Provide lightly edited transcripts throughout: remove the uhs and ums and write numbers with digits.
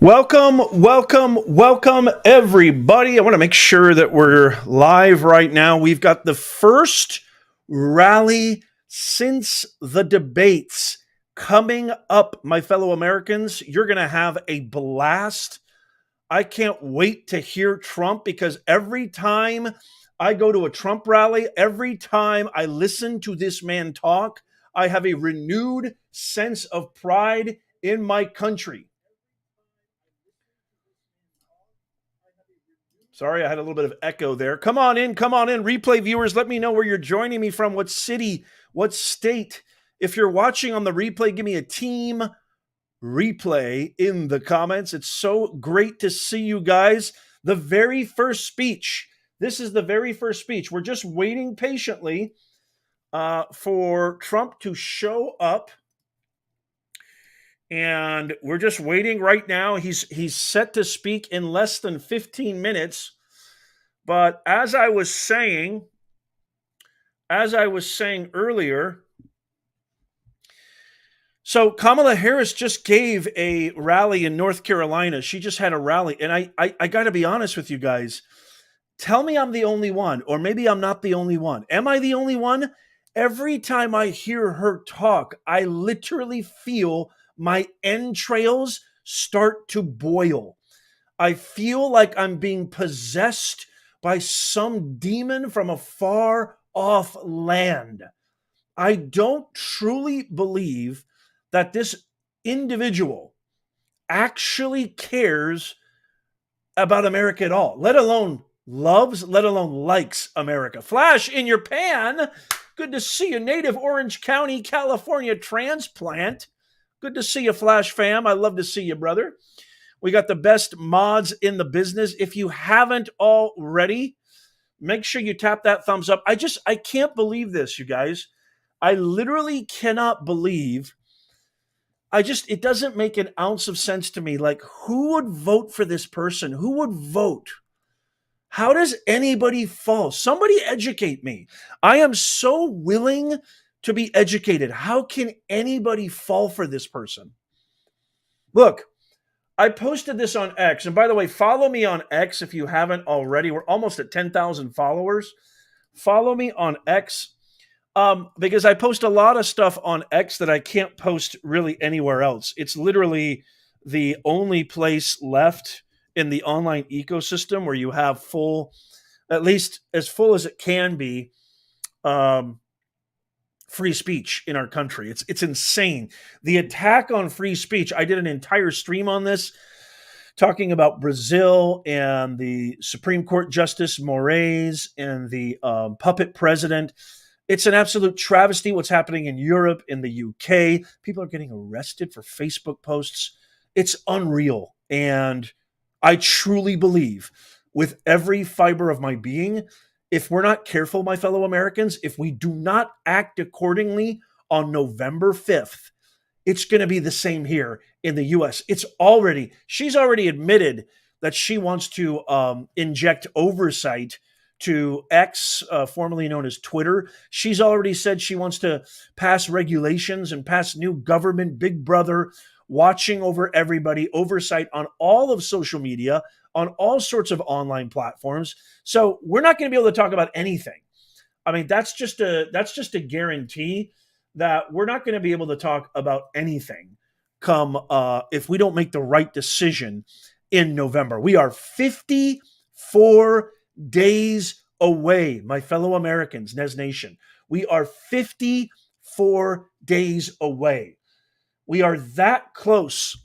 Welcome, everybody. I want to make sure that we're live right now. We've got the first rally since the debates coming up, my fellow Americans. You're going to have a blast. I can't wait to hear Trump because every time I go to a Trump rally, every time I listen to this man talk, I have a renewed sense of pride in my country. Sorry, I had a little bit of echo there. Come on in. Replay viewers, let me know where you're joining me from, what city, what state. If you're watching on the replay, give me a team replay in the comments. It's so great to see you guys. The very first speech. This is the very first speech. We're just waiting patiently for Trump to show up. And we're just waiting right now. He's set to speak in less than 15 minutes. But as I was saying earlier, so Kamala Harris just gave a rally in North Carolina. She just had a rally. And I got to be honest with you guys. Tell me I'm the only one, or maybe I'm not the only one. Am I the only one? Every time I hear her talk, I literally feel my entrails start to boil. I feel like I'm being possessed by some demon from a far off land. I don't truly believe that this individual actually cares about America at all, let alone loves, let alone likes America. Flash in your pan. Good to see you, native Orange County, California transplant. Good to see you, Flash fam. I love to see you, brother. We got the best mods in the business. If you haven't already, make sure you tap that thumbs up. I can't believe this, you guys. I literally cannot believe. It doesn't make an ounce of sense to me. Like, who would vote for this person? Who would vote? How does anybody fall? Somebody educate me. I am so willing to be educated. How can anybody fall for this person? Look, I posted this on X. And by the way, follow me on X if you haven't already. We're almost at 10,000 followers. Follow me on X because I post a lot of stuff on X that I can't post really anywhere else. It's literally the only place left in the online ecosystem where you have full, at least as full as it can be, free speech in our country. It's insane. The attack on free speech. I did an entire stream on this, talking about Brazil and the Supreme Court Justice Moraes and the puppet president. It's an absolute travesty what's happening in Europe, in the UK. People are getting arrested for Facebook posts. It's unreal. And I truly believe with every fiber of my being, if we're not careful, my fellow Americans, if we do not act accordingly on November 5th, it's going to be the same here in the US. She's already admitted that she wants to inject oversight to X, formerly known as Twitter. She's already said she wants to pass regulations and pass new government, big brother, watching over everybody, oversight on all of social media, on all sorts of online platforms. So we're not going to be able to talk about anything. I mean, that's just a guarantee that we're not going to be able to talk about anything come if we don't make the right decision in November. We are 54 days away, my fellow Americans, Nez Nation. We are 54 days away. We are that close.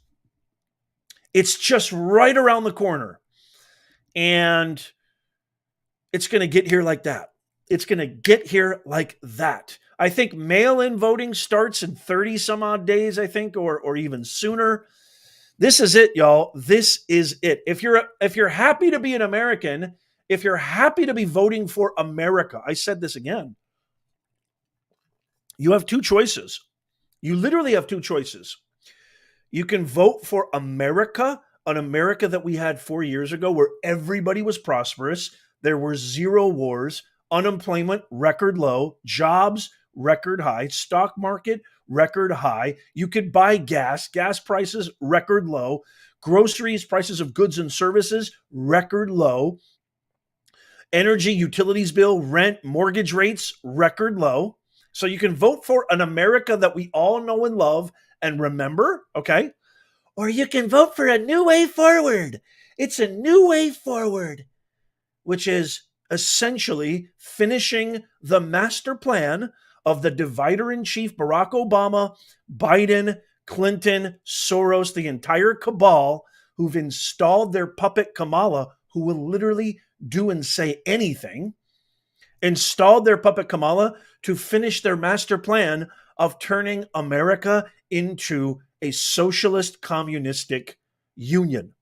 It's just right around the corner. And it's going to get here like that. I think mail-in voting starts in 30 some odd days, I think, or even sooner. This is it, y'all. This is it. If you're happy to be an American, if you're happy to be voting for America, I said this again, you have two choices. You literally have two choices. You can vote for America, an America that we had 4 years ago where everybody was prosperous. There were zero wars, unemployment record low, jobs record high, stock market record high. You could buy gas prices, record low. Groceries, prices of goods and services, record low. Energy, utilities bill, rent, mortgage rates, record low. So you can vote for an America that we all know and love and remember, okay? Or you can vote for a new way forward. It's a new way forward, which is essentially finishing the master plan of the divider in chief, Barack Obama, Biden, Clinton, Soros, the entire cabal who've installed their puppet Kamala, who will literally do and say anything, installed their puppet Kamala to finish their master plan of turning America into a socialist communistic union,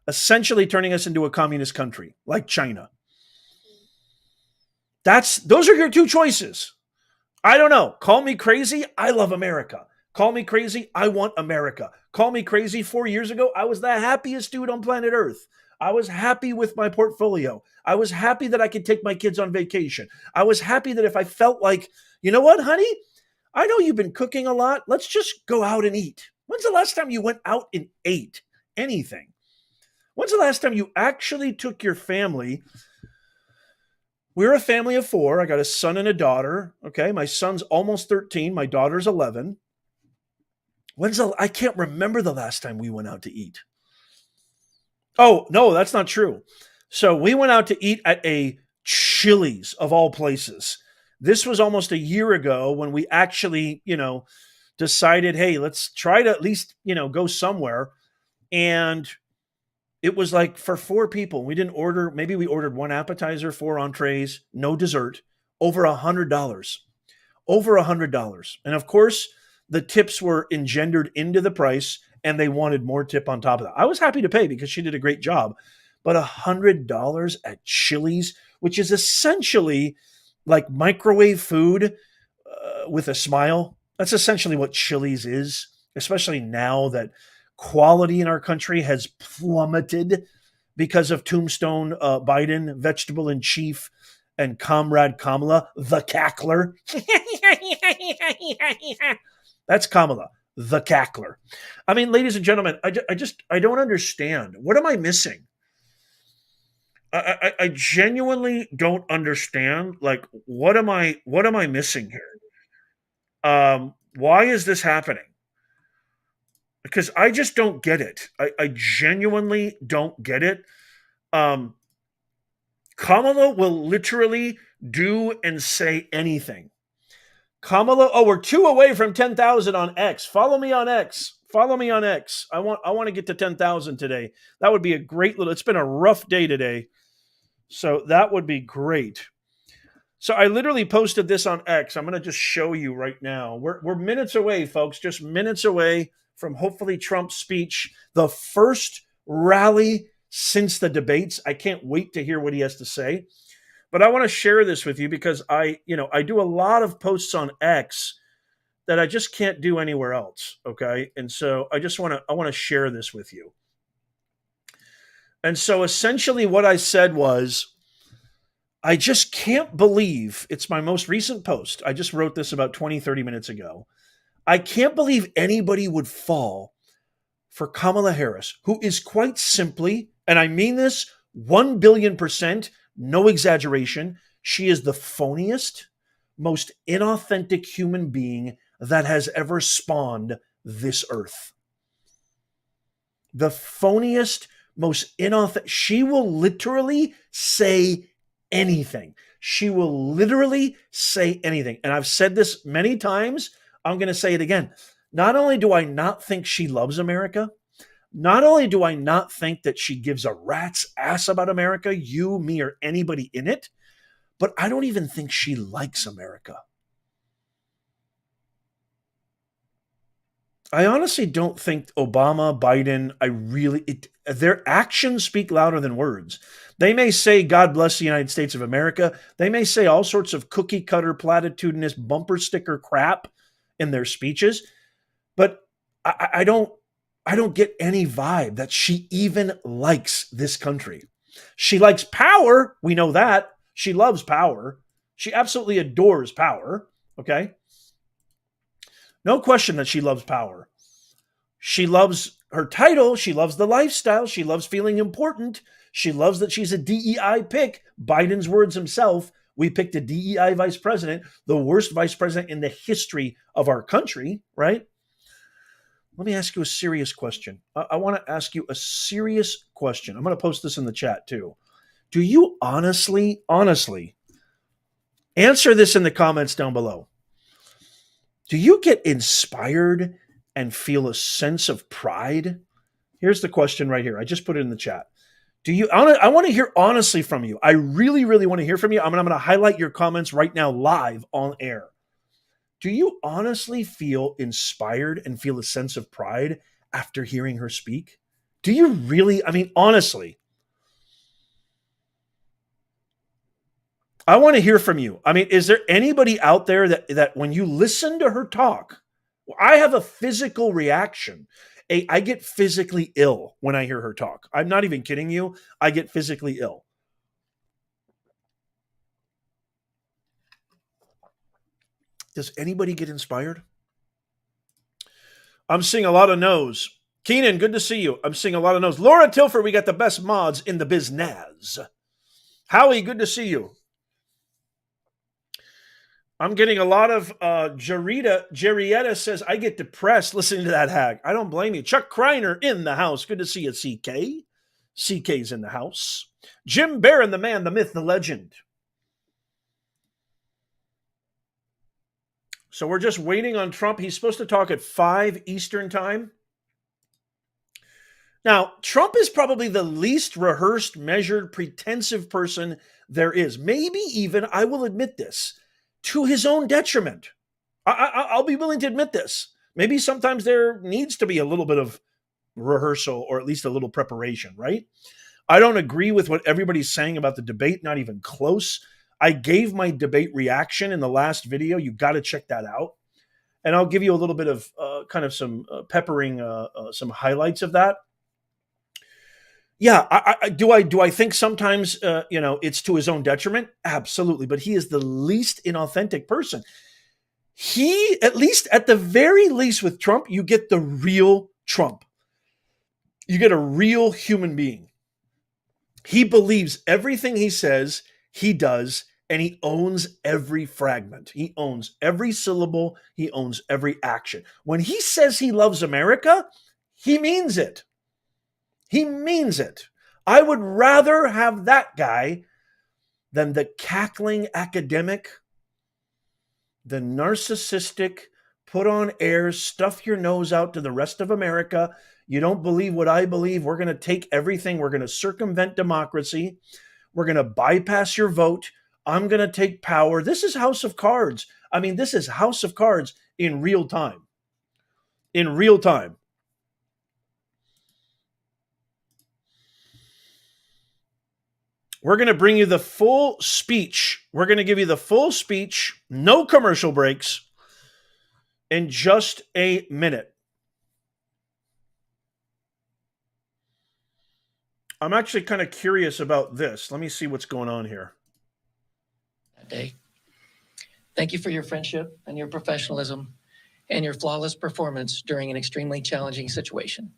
essentially turning us into a communist country like China. Those are your two choices. I don't know. Call me crazy. I love America. Call me crazy. I want America. Call me crazy. 4 years ago, I was the happiest dude on planet Earth. I was happy with my portfolio. I was happy that I could take my kids on vacation. I was happy that if I felt like, you know what, honey? I know you've been cooking a lot. Let's just go out and eat. When's the last time you went out and ate anything? When's the last time you actually took your family? We're a family of 4. I got a son and a daughter. Okay. My son's almost 13. My daughter's 11. I can't remember the last time we went out to eat. Oh, no, that's not true. So we went out to eat at a Chili's of all places. This was almost a year ago when we actually, decided, hey, let's try to at least, go somewhere. And it was like for 4 people. We didn't order, maybe we ordered 1 appetizer, 4 entrees, no dessert, over $100. Over $100. And of course, the tips were engendered into the price and they wanted more tip on top of that. I was happy to pay because she did a great job. But $100 at Chili's, which is essentially like microwave food with a smile. That's essentially what Chili's is, especially now that quality in our country has plummeted because of Tombstone Biden, vegetable in chief, and Comrade Kamala, the cackler. That's Kamala, the cackler. I mean, ladies and gentlemen, I don't understand. What am I missing? I genuinely don't understand. Like, what am I missing here? Why is this happening? Because I just don't get it. I genuinely don't get it. Kamala will literally do and say anything. Kamala, we're 2 away from 10,000 on X. Follow me on X. Follow me on X. I want to get to 10,000 today. That would be a great little. It's been a rough day today, so that would be great. So I literally posted this on X. I'm going to just show you right now. We're minutes away, folks. Just minutes away from hopefully Trump's speech, the first rally since the debates. I can't wait to hear what he has to say. But I want to share this with you because I do a lot of posts on X that I just can't do anywhere else. Okay. And so I want to share this with you. And so essentially what I said was, I just can't believe, it's my most recent post. I just wrote this about 20, 30 minutes ago. I can't believe anybody would fall for Kamala Harris, who is quite simply, and I mean this 1 billion%, no exaggeration, she is the phoniest, most inauthentic human being that has ever spawned this earth. The phoniest, most inauthentic. She will literally say anything. She will literally say anything. And I've said this many times. I'm going to say it again. Not only do I not think she loves America, not only do I not think that she gives a rat's ass about America, you, me, or anybody in it, but I don't even think she likes America. I honestly don't think Obama, Biden, their actions speak louder than words. They may say, God bless the United States of America. They may say all sorts of cookie cutter, platitudinous, bumper sticker crap in their speeches. But I don't get any vibe that she even likes this country. She likes power. We know that. She loves power. She absolutely adores power. Okay. No question that she loves power. She loves her title. She loves the lifestyle. She loves feeling important. She loves that she's a DEI pick. Biden's words himself, we picked a DEI vice president, the worst vice president in the history of our country, right? Let me ask you a serious question. I want to ask you a serious question. I'm going to post this in the chat too. Do you honestly answer this in the comments down below? Do you get inspired and feel a sense of pride? Here's the question right here. I just put it in the chat. I want to hear honestly from you. I really, really want to hear from you. I'm going to highlight your comments right now live on air. Do you honestly feel inspired and feel a sense of pride after hearing her speak? Do you really? I mean, honestly. I want to hear from you. I mean, is there anybody out there that when you listen to her talk, I have a physical reaction. I get physically ill when I hear her talk. I'm not even kidding you. I get physically ill. Does anybody get inspired? I'm seeing a lot of no's. Keenan, good to see you. I'm seeing a lot of no's. Laura Tilford, we got the best mods in the biznaz. Howie, good to see you. I'm getting a lot of Jerietta says, I get depressed listening to that hag. I don't blame you. Chuck Kreiner in the house. Good to see you, CK. CK's in the house. Jim Barron, the man, the myth, the legend. So we're just waiting on Trump. He's supposed to talk at 5 Eastern time. Now, Trump is probably the least rehearsed, measured, pretensive person there is. Maybe even, I will admit this, to his own detriment. I'll be willing to admit this. Maybe sometimes there needs to be a little bit of rehearsal or at least a little preparation, right? I don't agree with what everybody's saying about the debate, not even close. I gave my debate reaction in the last video. You got to check that out. And I'll give you a little bit of kind of some peppering, some highlights of that. Yeah, do I think sometimes it's to his own detriment? Absolutely, but he is the least inauthentic person. He, at the very least with Trump, you get the real Trump. You get a real human being. He believes everything he says, he does, and he owns every fragment. He owns every syllable. He owns every action. When he says he loves America, he means it. He means it. I would rather have that guy than the cackling academic, the narcissistic, put on airs, stuff your nose out to the rest of America. You don't believe what I believe. We're going to take everything. We're going to circumvent democracy. We're going to bypass your vote. I'm going to take power. This is House of Cards. I mean, this is House of Cards in real time. In real time. We're going to bring you the full speech. We're going to give you the full speech, no commercial breaks, in just a minute. I'm actually kind of curious about this. Let me see what's going on here. That day. Thank you for your friendship and your professionalism and your flawless performance during an extremely challenging situation.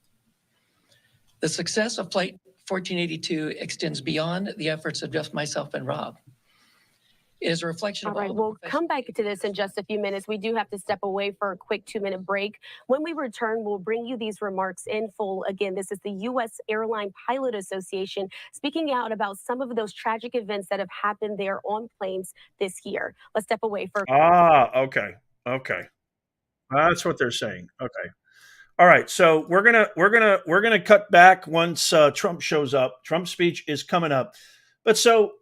The success of Flight 1482 extends beyond the efforts of just myself and Rob. It is a reflection of all right, we'll come back to this in just a few minutes. We do have to step away for a quick 2-minute break. When we return, we'll bring you these remarks in full. Again, this is the U.S. Airline Pilot Association speaking out about some of those tragic events that have happened there on planes this year. Let's step away for. Okay. That's what they're saying. Okay. All right. So we're gonna cut back once Trump shows up. Trump's speech is coming up, but so.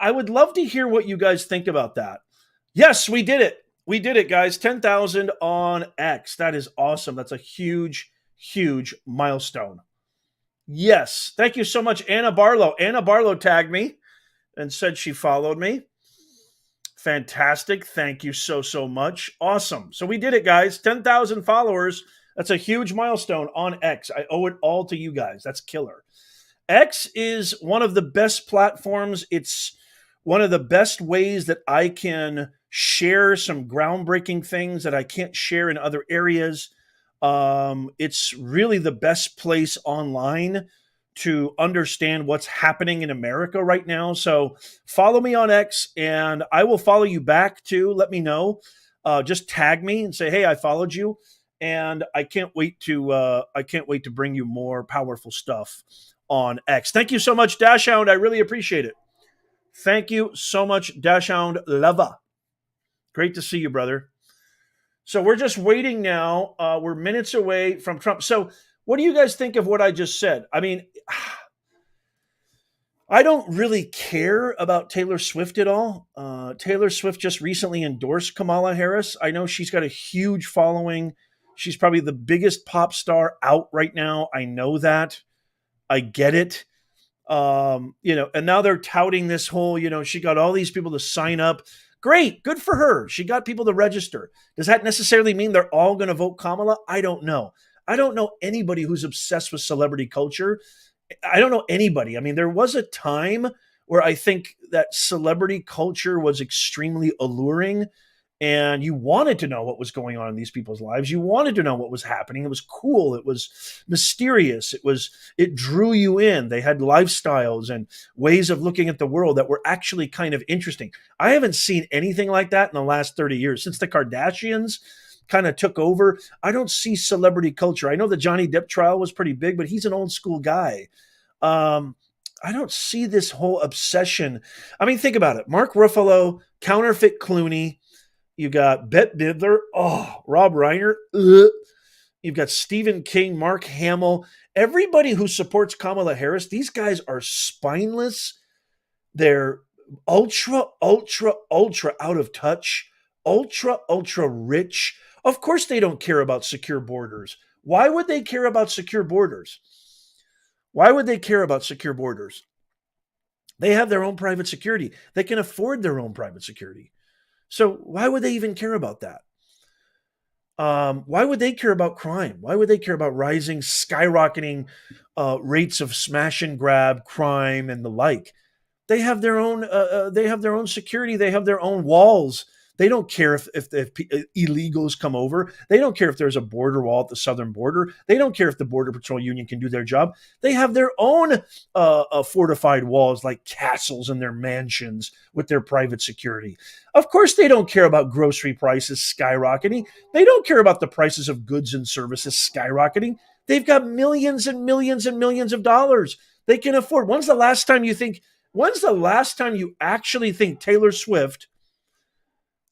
I would love to hear what you guys think about that. Yes, we did it. We did it, guys. 10,000 on X. That is awesome. That's a huge, huge milestone. Yes. Thank you so much, Anna Barlow. Anna Barlow tagged me and said she followed me. Fantastic. Thank you so much. Awesome. So we did it, guys. 10,000 followers. That's a huge milestone on X. I owe it all to you guys. That's killer. X is one of the best platforms. It's one of the best ways that I can share some groundbreaking things that I can't share in other areas. It's really the best place online to understand what's happening in America right now. So follow me on X, and I will follow you back too. Let me know. Just tag me and say, "Hey, I followed you," and I can't wait to bring you more powerful stuff on X. Thank you so much, Dashhound. I really appreciate it. Thank you so much, Dashhound Lava. Great to see you, brother. So we're just waiting now. We're minutes away from Trump. So what do you guys think of what I just said? I mean, I don't really care about Taylor Swift at all. Taylor Swift just recently endorsed Kamala Harris. I know she's got a huge following. She's probably the biggest pop star out right now. I know that. I get it. And now they're touting this whole, she got all these people to sign up. Great, good for her. She got people to register. Does that necessarily mean they're all going to vote Kamala? I don't know. I don't know anybody who's obsessed with celebrity culture. I don't know anybody. I mean, there was a time where I think that celebrity culture was extremely alluring, and you wanted to know what was going on in these people's lives. You wanted to know what was happening. It was cool. It was mysterious. It drew you in. They had lifestyles and ways of looking at the world that were actually kind of interesting. I haven't seen anything like that in the last 30 years. Since the Kardashians kind of took over, I don't see celebrity culture. I know the Johnny Depp trial was pretty big, but he's an old school guy. I don't see this whole obsession. I mean, think about it. Mark Ruffalo, counterfeit Clooney. You got Bette Midler. Oh, Rob Reiner. Ugh. You've got Stephen King, Mark Hamill. Everybody who supports Kamala Harris, these guys are spineless. They're ultra, ultra, ultra out of touch, ultra, ultra rich. Of course, they don't care about secure borders. Why would they care about secure borders? Why would they care about secure borders? They have their own private security. They can afford their own private security. So why would they even care about that? Why would they care about crime? Why would they care about rising, skyrocketing rates of smash and grab crime and the like? They have their own. They have their own security. They have their own walls. They don't care if illegals come over. They don't care if there's a border wall at the southern border. They don't care if the Border Patrol Union can do their job. They have their own fortified walls, like castles in their mansions with their private security. Of course, they don't care about grocery prices skyrocketing. They don't care about the prices of goods and services skyrocketing. They've got millions and millions and millions of dollars they can afford. When's the last time you actually think Taylor Swift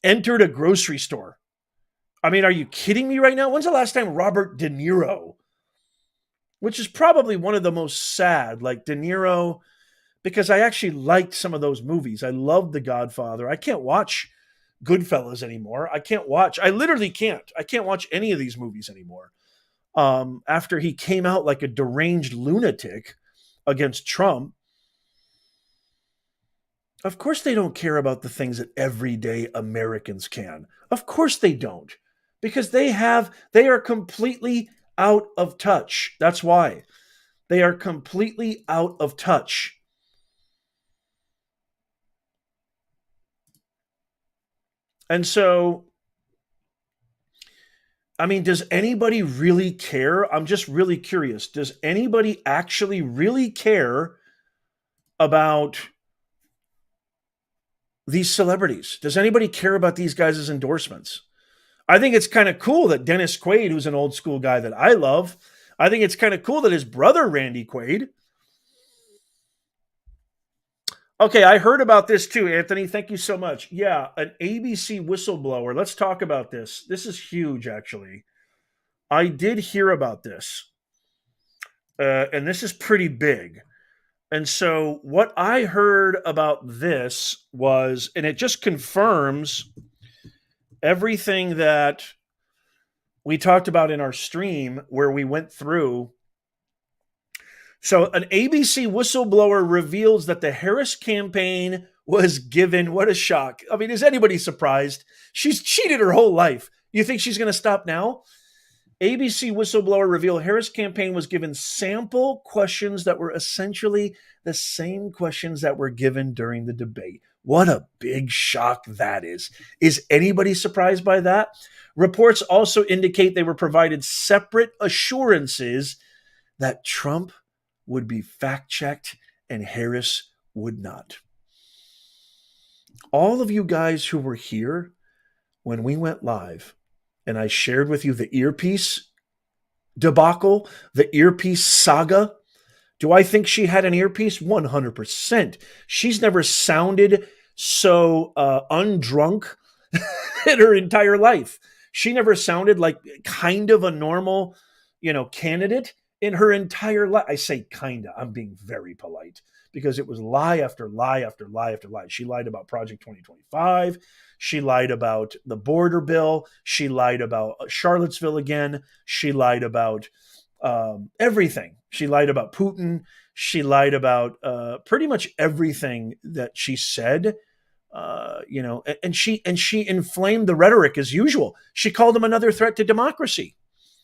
entered a grocery store? I mean, are you kidding me right now? When's the last time Robert De Niro, which is probably one of the most sad, like De Niro, because I actually liked some of those movies. I loved The Godfather. I can't watch Goodfellas anymore. I literally can't. I can't watch any of these movies anymore. After he came out like a deranged lunatic against Trump. Of course they don't care about the things that everyday Americans can. Of course they don't. Because they are completely out of touch. That's why. They are completely out of touch. And so, I mean, does anybody really care? I'm just really curious. Does anybody actually really care about these celebrities? Does anybody care about these guys' endorsements? I think it's kind of cool that Dennis Quaid, who's an old school guy that I love, I think it's kind of cool that his brother, Randy Quaid. Okay, I heard about this too, Anthony. Thank you so much. Yeah, an ABC whistleblower. Let's talk about this. This is huge, actually. I did hear about this. And this is pretty big. And so what I heard about this was, and it just confirms everything that we talked about in our stream where we went through. So an ABC whistleblower reveals that the Harris campaign was given, what a shock. I mean, is anybody surprised? She's cheated her whole life. You think she's going to stop now? ABC whistleblower revealed Harris campaign was given sample questions that were essentially the same questions that were given during the debate. What a big shock that is. Is anybody surprised by that? Reports also indicate they were provided separate assurances that Trump would be fact-checked and Harris would not. All of you guys who were here when we went live and I shared with you the earpiece debacle, the earpiece saga, do I think she had an earpiece? 100%. She's never sounded so undrunk in her entire life. She never sounded like kind of a normal, candidate in her entire life. I say kinda. I'm being very polite because it was lie after lie after lie after lie. She lied about Project 2025. She lied about the border bill. She lied about Charlottesville again. She lied about everything. She lied about Putin. She lied about pretty much everything that she said. And she inflamed the rhetoric as usual. She called him another threat to democracy.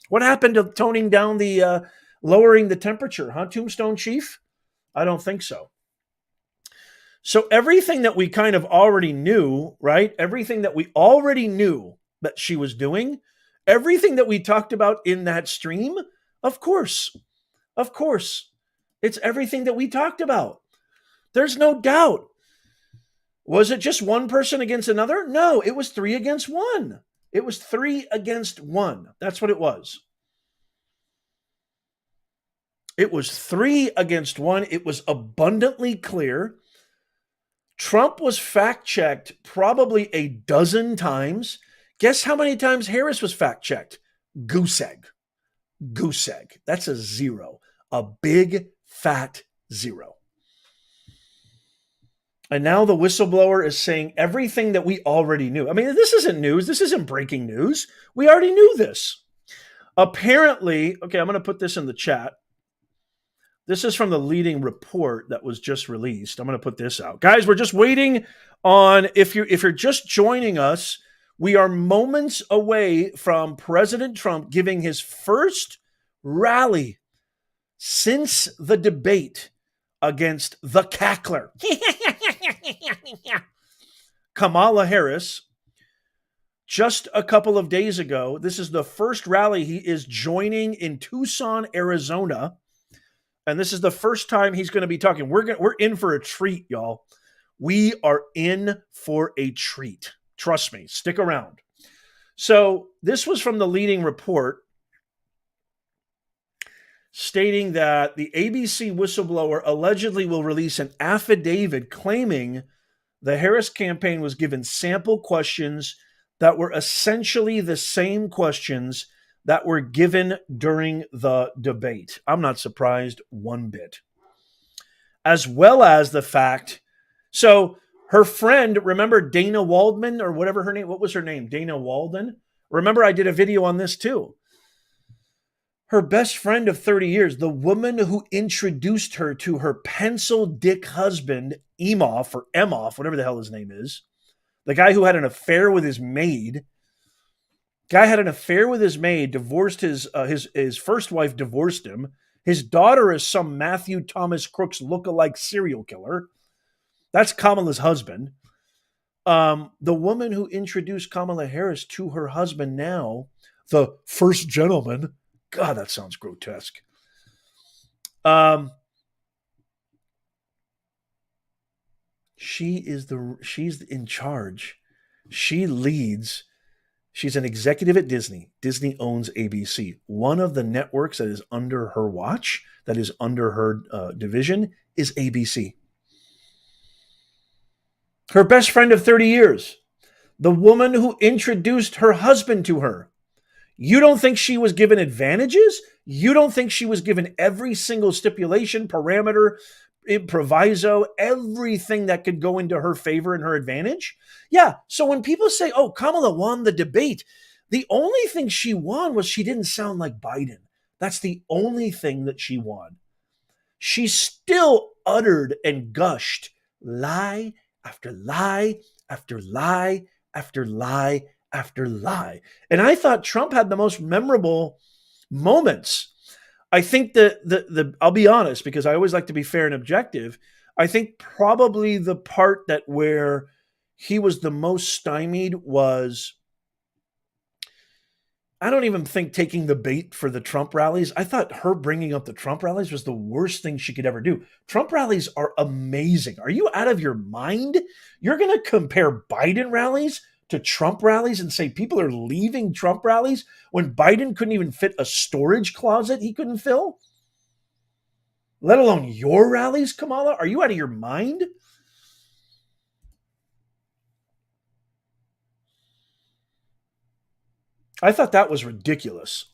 What happened to toning down the lowering the temperature, huh, Tombstone Chief? I don't think so. So everything that we kind of already knew, right? Everything that we already knew that she was doing, everything that we talked about in that stream, of course, it's everything that we talked about. There's no doubt. Was it just one person against another? No, it was 3 against 1. It was 3 against 1. That's what it was. It was 3 against 1. It was abundantly clear. Trump was fact-checked probably a dozen times. Guess how many times Harris was fact-checked? Goose egg. Goose egg. That's a 0. A big, fat 0. And now the whistleblower is saying everything that we already knew. I mean, this isn't news. This isn't breaking news. We already knew this. Apparently, okay, I'm going to put this in the chat. This is from the leading report that was just released. I'm going to put this out. Guys, we're just waiting on, if you're just joining us, we are moments away from President Trump giving his first rally since the debate against the cackler, Kamala Harris. Just a couple of days ago, this is the first rally he is joining in Tucson, Arizona. And this is the first time he's going to be talking. We're in for a treat, y'all. We are in for a treat. Trust me. Stick around. So this was from the leading report stating that the ABC whistleblower allegedly will release an affidavit claiming the Harris campaign was given sample questions that were essentially the same questions that were given during the debate. I'm not surprised one bit. As well as the fact, so her friend, remember Dana Waldman or whatever her name, what was her name? Dana Walden? Remember I did a video on this too. Her best friend of 30 years, the woman who introduced her to her pencil dick husband, Emhoff or Emhoff, whatever the hell his name is, the guy who had an affair with his maid, divorced his first wife, divorced him. His daughter is some Matthew Thomas Crooks lookalike serial killer. That's Kamala's husband. The woman who introduced Kamala Harris to her husband now, the first gentleman. God, that sounds grotesque. She's in charge. She leads. She's an executive at Disney. Disney owns ABC. One of the networks that is under her watch, that is under her division, is ABC. Her best friend of 30 years, the woman who introduced her husband to her. You don't think she was given advantages? You don't think she was given every single stipulation, parameter, proviso, everything that could go into her favor and her advantage? Yeah. So when people say, oh, Kamala won the debate, the only thing she won was she didn't sound like Biden. That's the only thing that she won. She still uttered and gushed lie after lie after lie after lie after lie. And I thought Trump had the most memorable moments. I think the I'll be honest, because I always like to be fair and objective. I think probably the part that where he was the most stymied was, I don't even think taking the bait for the Trump rallies. I thought her bringing up the Trump rallies was the worst thing she could ever do. Trump rallies are amazing. Are you out of your mind? You're going to compare Biden rallies to Trump rallies and say people are leaving Trump rallies when Biden couldn't even fit a storage closet he couldn't fill? Let alone your rallies, Kamala? Are you out of your mind? I thought that was ridiculous.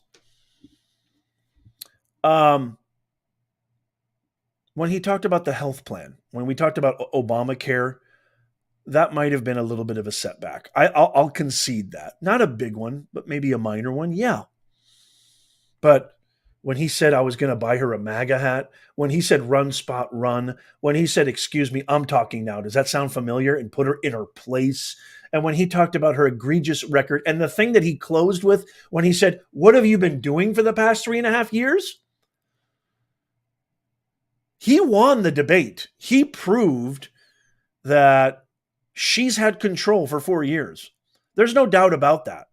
When he talked about the health plan, when we talked about Obamacare, that might have been a little bit of a setback. I'll concede that. Not a big one, but maybe a minor one. Yeah. But when he said I was going to buy her a MAGA hat, when he said run, spot, run, when he said, excuse me, I'm talking now, does that sound familiar? And put her in her place. And when he talked about her egregious record and the thing that he closed with when he said, what have you been doing for the past 3.5 years? He won the debate. He proved that she's had control for 4 years. There's no doubt about that.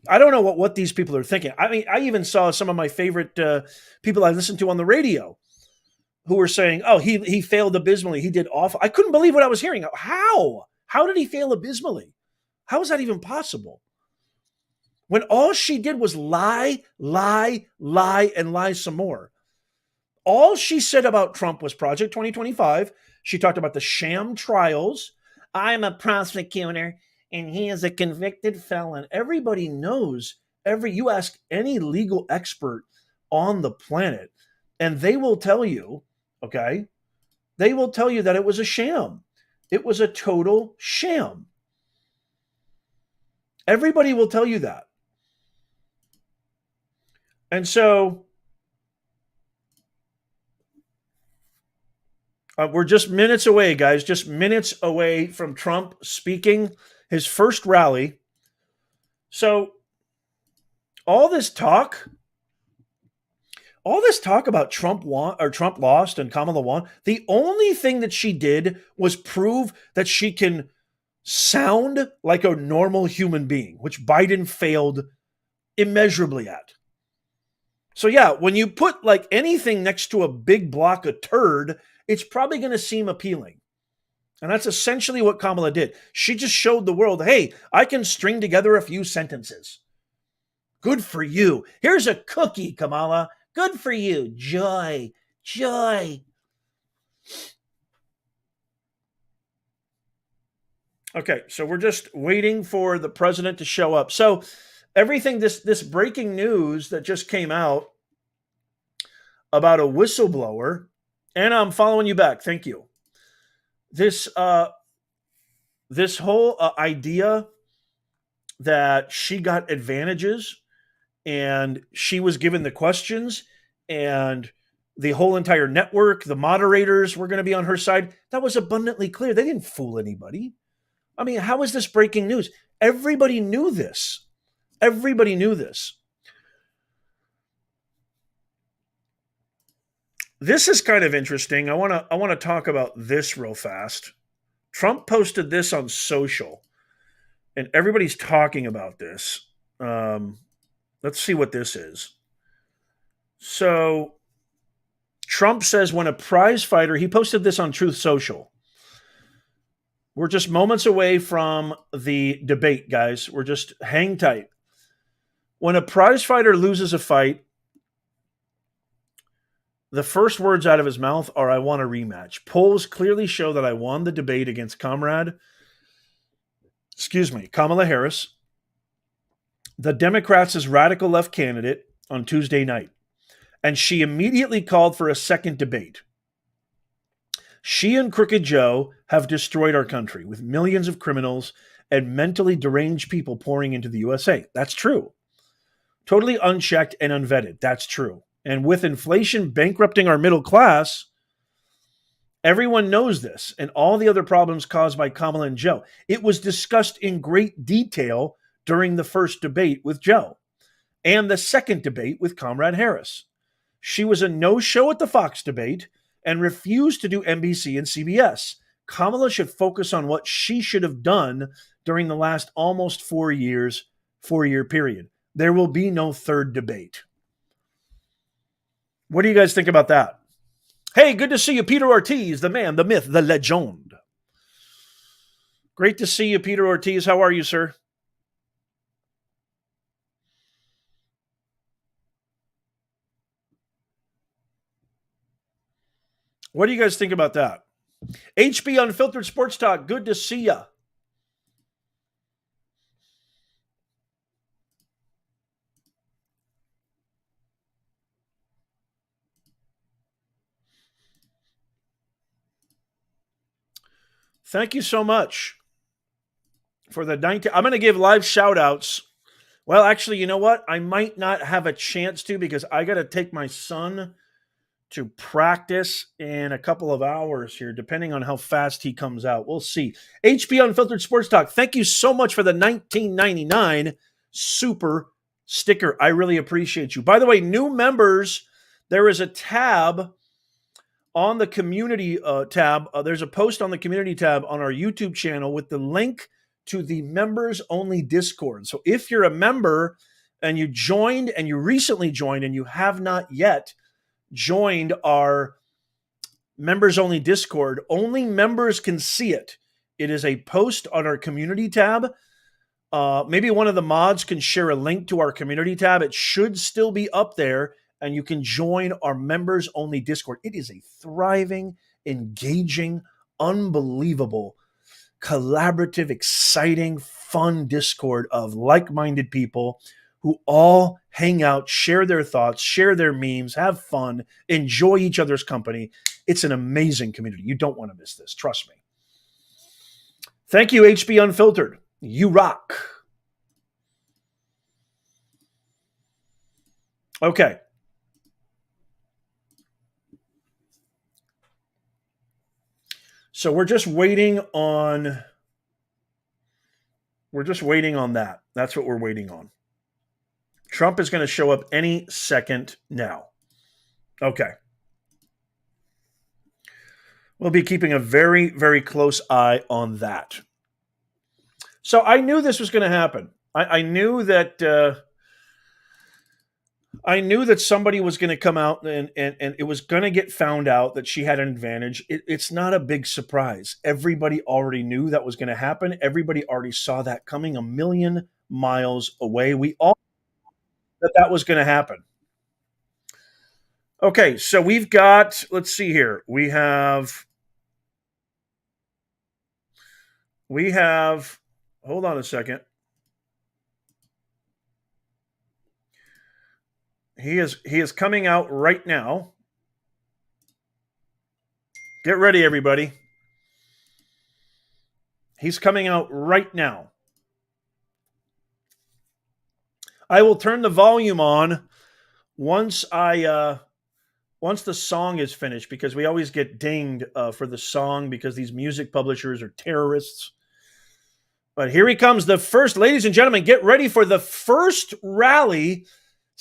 I don't know what these people are thinking. I mean, I even saw some of my favorite people I listened to on the radio who were saying, oh, he failed abysmally. He did awful. I couldn't believe what I was hearing. How? How did he fail abysmally? How is that even possible? When all she did was lie, lie, lie, and lie some more. All she said about Trump was Project 2025. She talked about the sham trials. I'm a prosecutor and he is a convicted felon. Everybody knows, you ask any legal expert on the planet, and they will tell you, okay, they will tell you that it was a sham. It was a total sham. Everybody will tell you that. And so we're just minutes away, guys, just minutes away from Trump speaking his first rally. So all this talk about Trump won or Trump lost and Kamala won, the only thing that she did was prove that she can sound like a normal human being, which Biden failed immeasurably at. So yeah, when you put like anything next to a big block of turd, it's probably going to seem appealing. And that's essentially what Kamala did. She just showed the world, hey, I can string together a few sentences. Good for you. Here's a cookie, Kamala. Good for you. Joy. Joy. Okay, so we're just waiting for the president to show up. So everything, this breaking news that just came out about a whistleblower, and I'm following you back. Thank you. This whole idea that she got advantages and she was given the questions and the whole entire network, the moderators were going to be on her side. That was abundantly clear. They didn't fool anybody. I mean, how is this breaking news? Everybody knew this. Everybody knew this. This is kind of interesting. I want to talk about this real fast. Trump posted this on social, and everybody's talking about this. Let's see what this is. So Trump says when a prize fighter, he posted this on Truth Social. We're just moments away from the debate, guys. We're just hang tight. When a prize fighter loses a fight, the first words out of his mouth are, I want a rematch. Polls clearly show that I won the debate against Kamala Harris, the Democrats' radical left candidate, on Tuesday night. And she immediately called for a second debate. She and Crooked Joe have destroyed our country with millions of criminals and mentally deranged people pouring into the USA. That's true. Totally unchecked and unvetted. That's true. And with inflation bankrupting our middle class, everyone knows this and all the other problems caused by Kamala and Joe. It was discussed in great detail during the first debate with Joe and the second debate with Comrade Harris. She was a no-show at the Fox debate and refused to do NBC and CBS. Kamala should focus on what she should have done during the last almost 4 year period. There will be no third debate. What do you guys think about that? Hey, good to see you, Peter Ortiz, the man, the myth, the legend. Great to see you, Peter Ortiz. How are you, sir? What do you guys think about that? HB Unfiltered Sports Talk, good to see ya. Thank you so much for the 19. I'm going to give live shout outs. Well, actually, you know what? I might not have a chance to because I got to take my son to practice in a couple of hours here, depending on how fast he comes out. We'll see. HB Unfiltered Sports Talk, thank you so much for the $19.99 super sticker. I really appreciate you. By the way, new members, there is a tab on the community tab. There's a post on the community tab on our YouTube channel with the link to the members only Discord. So if you're a member and you joined and you recently joined and you have not yet joined our members only Discord, only members can see it. It is a post on our community tab. Maybe one of the mods can share a link to our community tab. It should still be up there and you can join our members only Discord. It is a thriving, engaging, unbelievable, collaborative, exciting, fun Discord of like-minded people who all hang out, share their thoughts, share their memes, have fun, enjoy each other's company. It's an amazing community. You don't want to miss this. Trust me. Thank you, HB Unfiltered. You rock. Okay. So we're just waiting on that. That's what we're waiting on. Trump is going to show up any second now. Okay. We'll be keeping a very, very close eye on that. So I knew this was going to happen. I knew that somebody was going to come out and it was going to get found out that she had an advantage. It's not a big surprise. Everybody already knew that was going to happen. Everybody already saw that coming a million miles away. We all knew that was going to happen. Okay, so we've got, let's see here. We have, hold on a second. He is coming out right now. Get ready, everybody. He's coming out right now. I will turn the volume on once the song is finished, because we always get dinged for the song because these music publishers are terrorists. But here he comes, the first, ladies and gentlemen, get ready for the first rally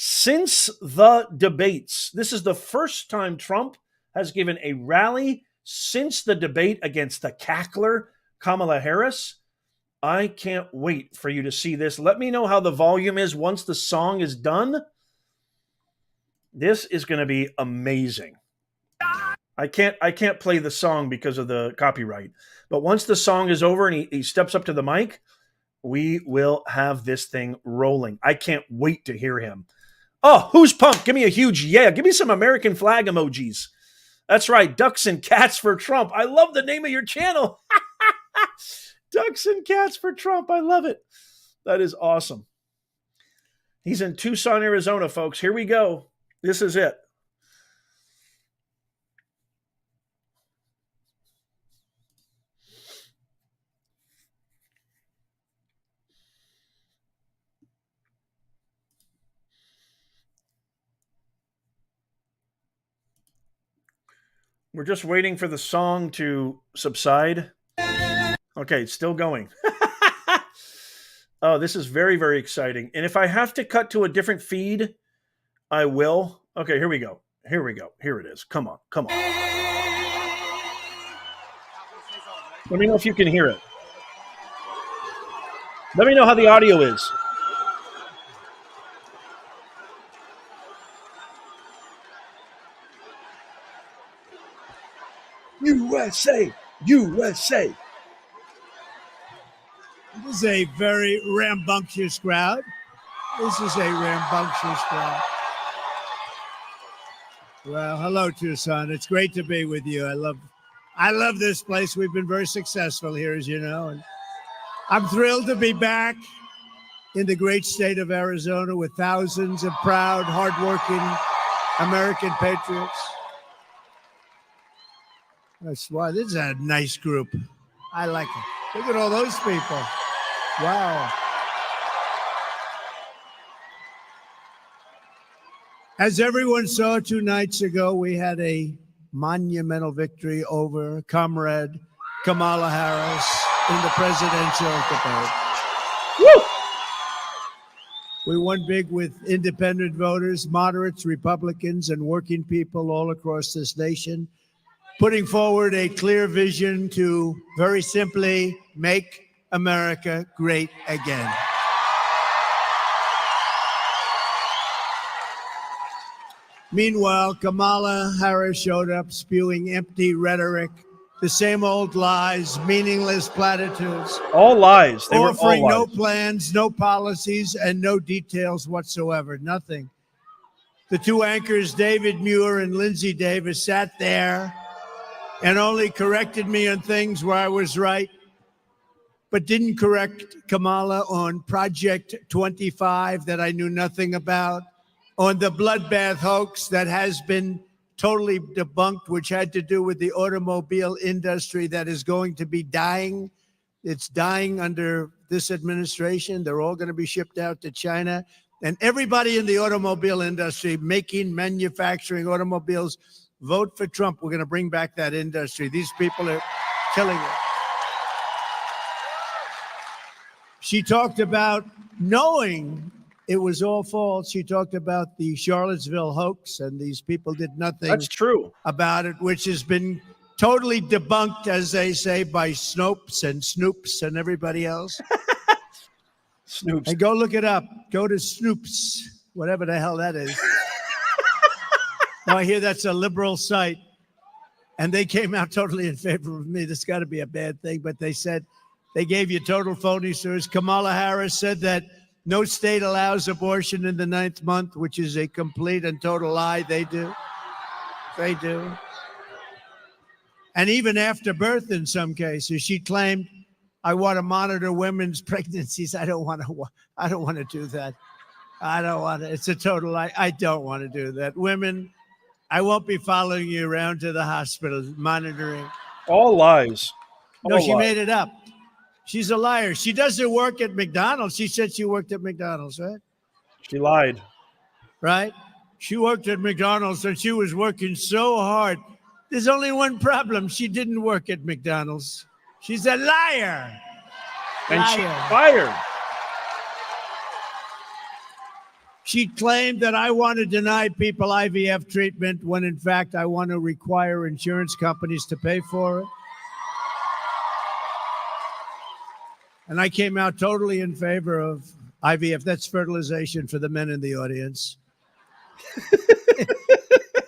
since the debates. This is the first time Trump has given a rally since the debate against the cackler, Kamala Harris. I can't wait for you to see this. Let me know how the volume is once the song is done. This is going to be amazing. I can't play the song because of the copyright. But once the song is over and he steps up to the mic, we will have this thing rolling. I can't wait to hear him. Oh, who's pumped? Give me a huge yeah. Give me some American flag emojis. That's right. Ducks and Cats for Trump. I love the name of your channel. Ducks and Cats for Trump. I love it. That is awesome. He's in Tucson, Arizona, folks. Here we go. This is it. We're just waiting for the song to subside. Okay, it's still going. Oh, this is very, very exciting. And if I have to cut to a different feed, I will. Okay, here we go. Here we go. Here it is. Come on. Come on. Let me know if you can hear it. Let me know how the audio is. USA, USA. This is a very rambunctious crowd. This is a rambunctious crowd. Well, hello, Tucson. It's great to be with you. I love this place. We've been very successful here, as you know. And I'm thrilled to be back in the great state of Arizona with thousands of proud, hardworking American patriots. That's why this is a nice group. I like it. Look at all those people. Wow. As everyone saw 2 nights ago, we had a monumental victory over Comrade Kamala Harris in the presidential debate. Woo! We won big with independent voters, moderates, Republicans, and working people all across this nation, putting forward a clear vision to very simply make America great again. Meanwhile, Kamala Harris showed up spewing empty rhetoric, the same old lies, meaningless platitudes. All lies. They were all offering no lies. plans, no policies, and no details whatsoever. Nothing. The 2 anchors, David Muir and Lindsay Davis, sat there and only corrected me on things where I was right, but didn't correct Kamala on Project 25 that I knew nothing about, on the bloodbath hoax that has been totally debunked, which had to do with the automobile industry that is going to be dying. It's dying under this administration. They're all going to be shipped out to China. And everybody in the automobile industry making, manufacturing automobiles, vote for Trump. We're going to bring back that industry. These people are killing it. She talked about knowing it was all false. She talked about the Charlottesville hoax, and these people did nothing That's true. about it, which has been totally debunked, as they say, by Snopes and Snoops and everybody else. Snoops. And go look it up. Go to Snoops, whatever the hell that is. Now, I hear that's a liberal site, and they came out totally in favor of me. This got to be a bad thing, but they said they gave you total phony stories. Kamala Harris said that no state allows abortion in the 9th month, which is a complete and total lie. They do. They do. And even after birth, in some cases, she claimed, "I want to monitor women's pregnancies." I don't want to do that. I don't want to. It's a total lie. I don't want to do that. Women, I won't be following you around to the hospital monitoring. All lies. No, All she lies. made it up. She's a liar. She doesn't work at McDonald's. She said she worked at McDonald's, right? She lied. Right? She worked at McDonald's and she was working so hard. There's only one problem. She didn't work at McDonald's. She's a liar. And she Liar. fired. She claimed that I want to deny people IVF treatment when, in fact, I want to require insurance companies to pay for it. And I came out totally in favor of IVF. That's fertilization for the men in the audience.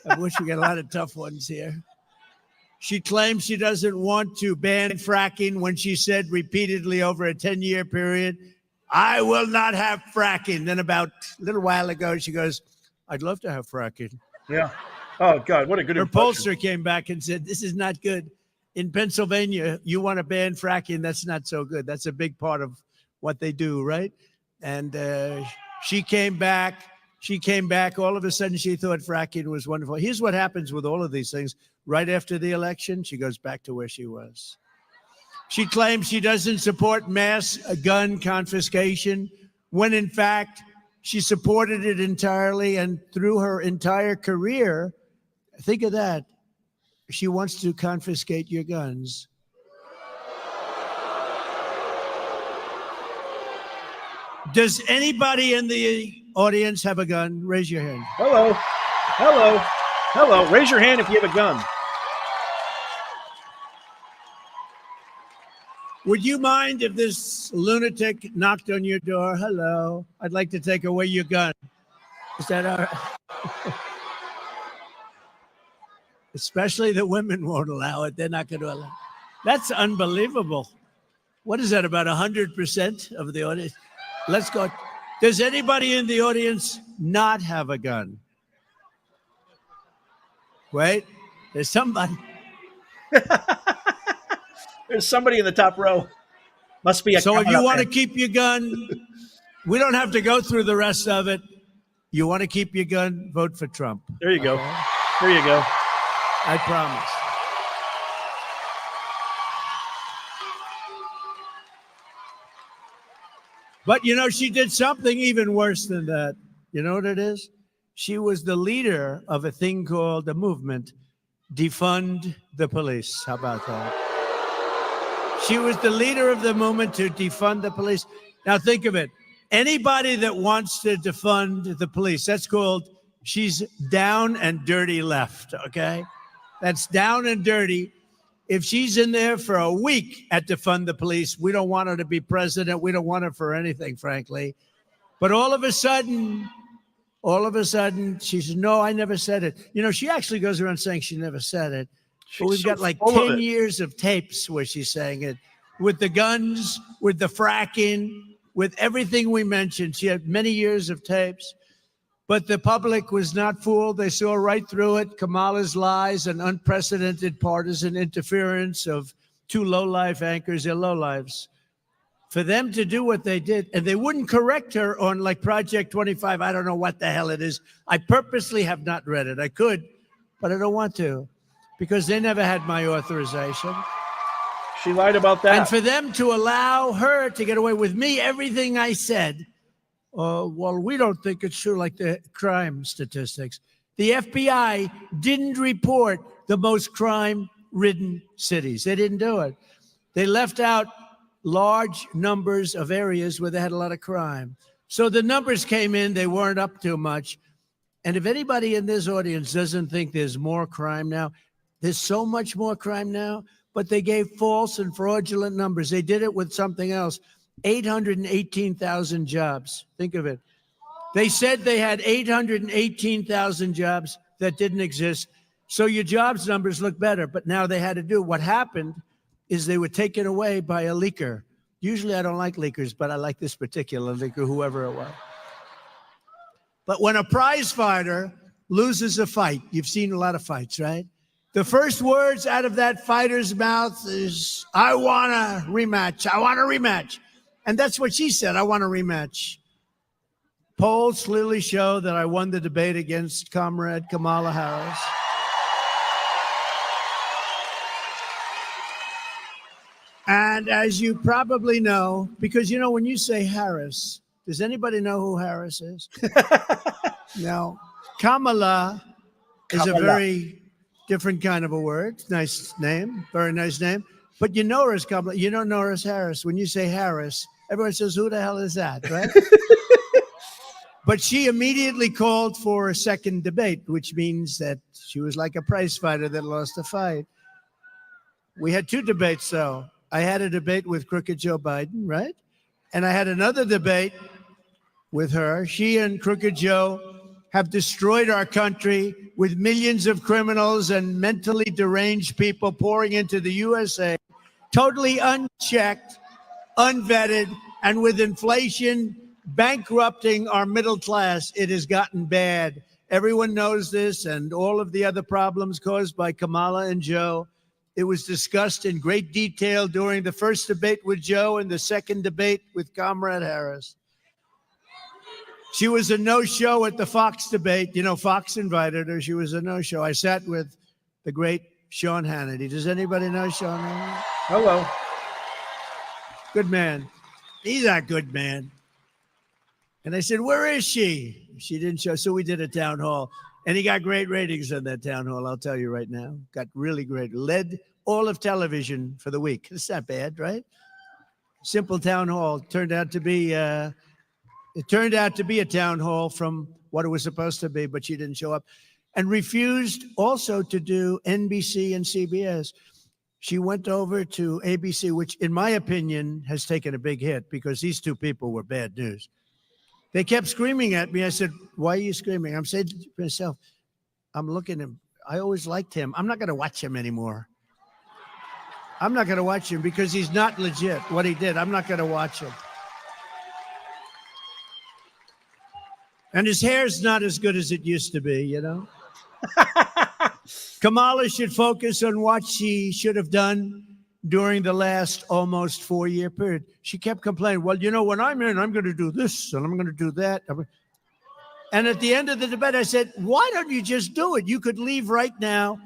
I wish we got a lot of tough ones here. She claims she doesn't want to ban fracking when she said repeatedly over a 10-year period, "I will not have fracking." Then about a little while ago, she goes, "I'd love to have fracking." Yeah. Oh, God, what a good Her impression. pollster came back and said, "This is not good. In Pennsylvania, you want to ban fracking. That's not so good. That's a big part of what they do, right?" And she came back. All of a sudden, she thought fracking was wonderful. Here's what happens with all of these things. Right after the election, she goes back to where she was. She claims she doesn't support mass gun confiscation when, in fact, she supported it entirely. And through her entire career, think of that, she wants to confiscate your guns. Does anybody in the audience have a gun? Raise your hand. Hello. Hello. Hello. Raise your hand if you have a gun. Would you mind if this lunatic knocked on your door? Hello, I'd like to take away your gun. Is that all right? Especially the women won't allow it. They're not going to allow it. That's unbelievable. What is that, about 100% of the audience? Let's go. Does anybody in the audience not have a gun? Wait, there's somebody. There's somebody in the top row. Must be a So if Kamala you want to fan. keep your gun, we don't have to go through the rest of it. You want to keep your gun, vote for Trump. There you go. There you go. I promise. But, you know, she did something even worse than that. You know what it is? She was the leader of a thing called the movement, Defund the Police. How about that? She was the leader of the movement to defund the police. Now, think of it. Anybody that wants to defund the police, that's called, she's down and dirty left, okay? That's down and dirty. If she's in there for a week at defund the police, we don't want her to be president. We don't want her for anything, frankly. But all of a sudden, she says, no, I never said it. You know, she actually goes around saying she never said it. But we've got like 10 years of tapes where she's saying it. With the guns, with the fracking, with everything we mentioned. She had many years of tapes. But the public was not fooled. They saw right through it. Kamala's lies and unprecedented partisan interference of two low-life anchors. They're low-lives. For them to do what they did, and they wouldn't correct her on like Project 25. I don't know what the hell it is. I purposely have not read it. I could, but I don't want to because they never had my authorization. She lied about that. And for them to allow her to get away with me, everything I said, well, we don't think it's true, like the crime statistics. The FBI didn't report the most crime-ridden cities. They didn't do it. They left out large numbers of areas where they had a lot of crime. So the numbers came in, they weren't up too much. And if anybody in this audience doesn't think there's more crime now, there's so much more crime now, but they gave false and fraudulent numbers. They did it with something else. 818,000 jobs. Think of it. They said they had 818,000 jobs that didn't exist. So your jobs numbers look better, but now they had to do. What happened is they were taken away by a leaker. Usually I don't like leakers, but I like this particular leaker, whoever it was. But when a prize fighter loses a fight, you've seen a lot of fights, right? The first words out of that fighter's mouth is, I want a rematch. I want a rematch. And that's what she said. I want a rematch. Polls clearly show that I won the debate against Comrade Kamala Harris. And as you probably know, because, you know, when you say Harris, does anybody know who Harris is? No. Kamala is a very different kind of a word. Nice name. Very nice name. But you know her as Kamala. You don't know her as Harris. When you say Harris, everyone says, who the hell is that, right? But she immediately called for a second debate, which means that she was like a prize fighter that lost a fight. We had two debates, though. I had a debate with crooked Joe Biden, right? And I had another debate with her. She and crooked Joe have destroyed our country with millions of criminals and mentally deranged people pouring into the USA, totally unchecked, unvetted, and with inflation bankrupting our middle class. It has gotten bad. Everyone knows this and all of the other problems caused by Kamala and Joe. It was discussed in great detail during the first debate with Joe and the second debate with Comrade Harris. She was a no-show at the Fox debate. You know, Fox invited her. She was a no-show. I sat with the great Sean Hannity. Does anybody know Sean Hannity? Hello. Good man. He's a good man. And I said, where is she? She didn't show. So we did a town hall. And he got great ratings on that town hall, I'll tell you right now. Got really great. Led all of television for the week. It's not bad, right? Simple town hall. Turned out to be a town hall from what it was supposed to be, but she didn't show up. And refused also to do NBC and CBS. She went over to ABC, which in my opinion has taken a big hit because these two people were bad news. They kept screaming at me. I said, why are you screaming? I'm saying to myself, I'm looking at him. I always liked him. I'm not going to watch him anymore. I'm not going to watch him because he's not legit. What he did, I'm not going to watch him. And his hair's not as good as it used to be, you know? Kamala should focus on what she should have done during the last almost 4-year period. She kept complaining, well, you know, when I'm in, I'm going to do this and I'm going to do that. And at the end of the debate, I said, why don't you just do it? You could leave right now.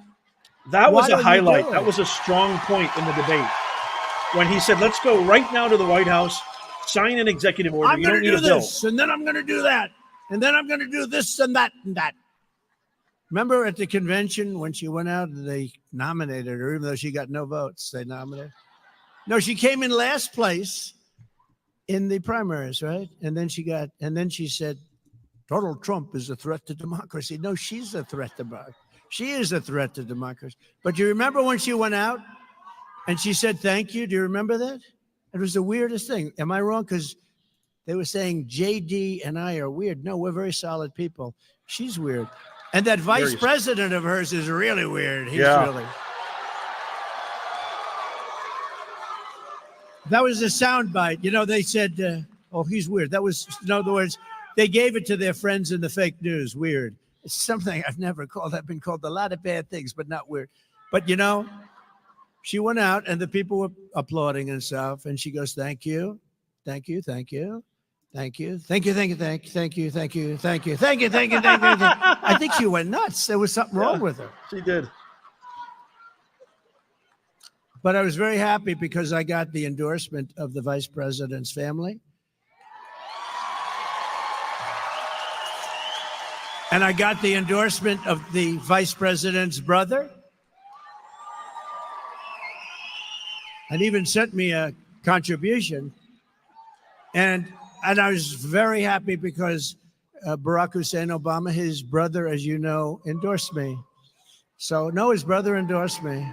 That was Why a don't you highlight. do it? That was a strong point in the debate when he said, let's go right now to the White House, sign an executive order. I'm You don't going to need do a bill. this, and then I'm going to do that, and then I'm going to do this and that and that. Remember at the convention when she went out and they nominated her, even though she got no votes, they nominated her? No, she came in last place in the primaries, right? And then she said, Donald Trump is a threat to democracy. No, she's a threat to democracy. She is a threat to democracy. But you remember when she went out and she said, thank you? Do you remember that? It was the weirdest thing. Am I wrong? Because they were saying JD and I are weird. No, we're very solid people. She's weird. And that vice president of hers is really weird. He's really. That was a soundbite. You know, they said, oh, he's weird. That was, in other words, they gave it to their friends in the fake news. Weird. It's something I've never called. I've been called a lot of bad things, but not weird. But, you know, she went out and the people were applauding and stuff. And she goes, thank you. Thank you. Thank you. Thank you. Thank you. Thank you. Thank you. Thank you. Thank you. Thank you. Thank you. Thank you. Thank you. I think she went nuts. There was something wrong with her. She did. But I was very happy because I got the endorsement of the vice president's family. And I got the endorsement of the vice president's brother. And even sent me a contribution. And I was very happy because Barack Hussein Obama, his brother, as you know, endorsed me. So, no, his brother endorsed me.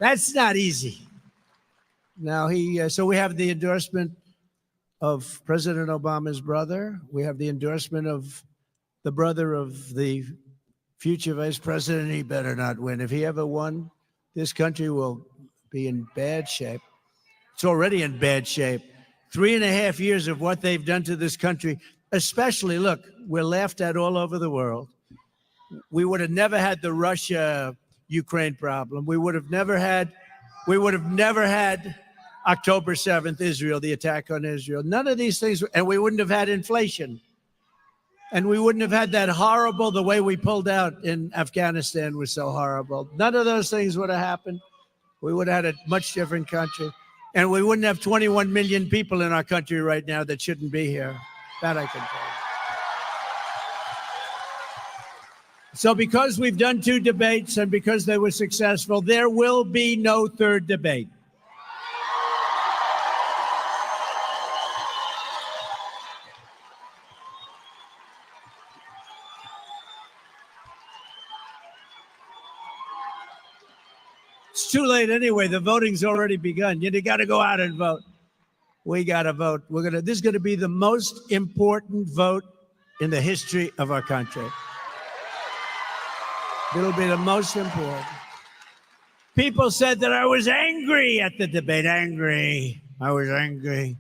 That's not easy. Now, so we have the endorsement of President Obama's brother. We have the endorsement of the brother of the future vice president. He better not win. If he ever won, this country will be in bad shape. It's already in bad shape. 3.5 years of what they've done to this country, especially, look, we're laughed at all over the world. We would have never had the Russia-Ukraine problem. We would have never had October 7th, Israel, the attack on Israel. None of these things, and we wouldn't have had inflation. And we wouldn't have had that horrible, the way we pulled out in Afghanistan was so horrible. None of those things would have happened. We would have had a much different country. And we wouldn't have 21 million people in our country right now that shouldn't be here. That I can tell you. So because we've done 2 debates and because they were successful, there will be no third debate. It's too late anyway. The voting's already begun. You got to go out and vote. We got to vote. This is going to be the most important vote in the history of our country. It'll be the most important. People said that I was angry at the debate. Angry. I was angry.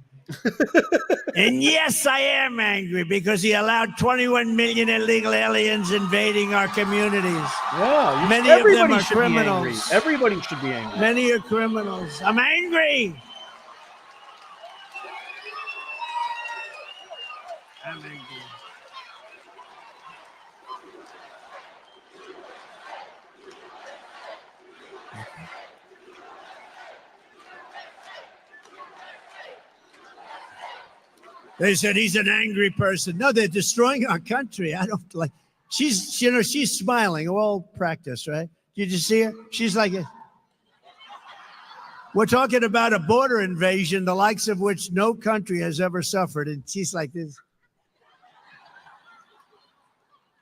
And yes, I am angry because he allowed 21 million illegal aliens invading our communities. Yeah, many of them are criminals. Everybody should be angry. Many are criminals. I'm angry. I'm angry. They said he's an angry person. No, they're destroying our country. I don't like. She's smiling. All practice, right? Did you see her? She's like, we're talking about a border invasion, the likes of which no country has ever suffered, and she's like this.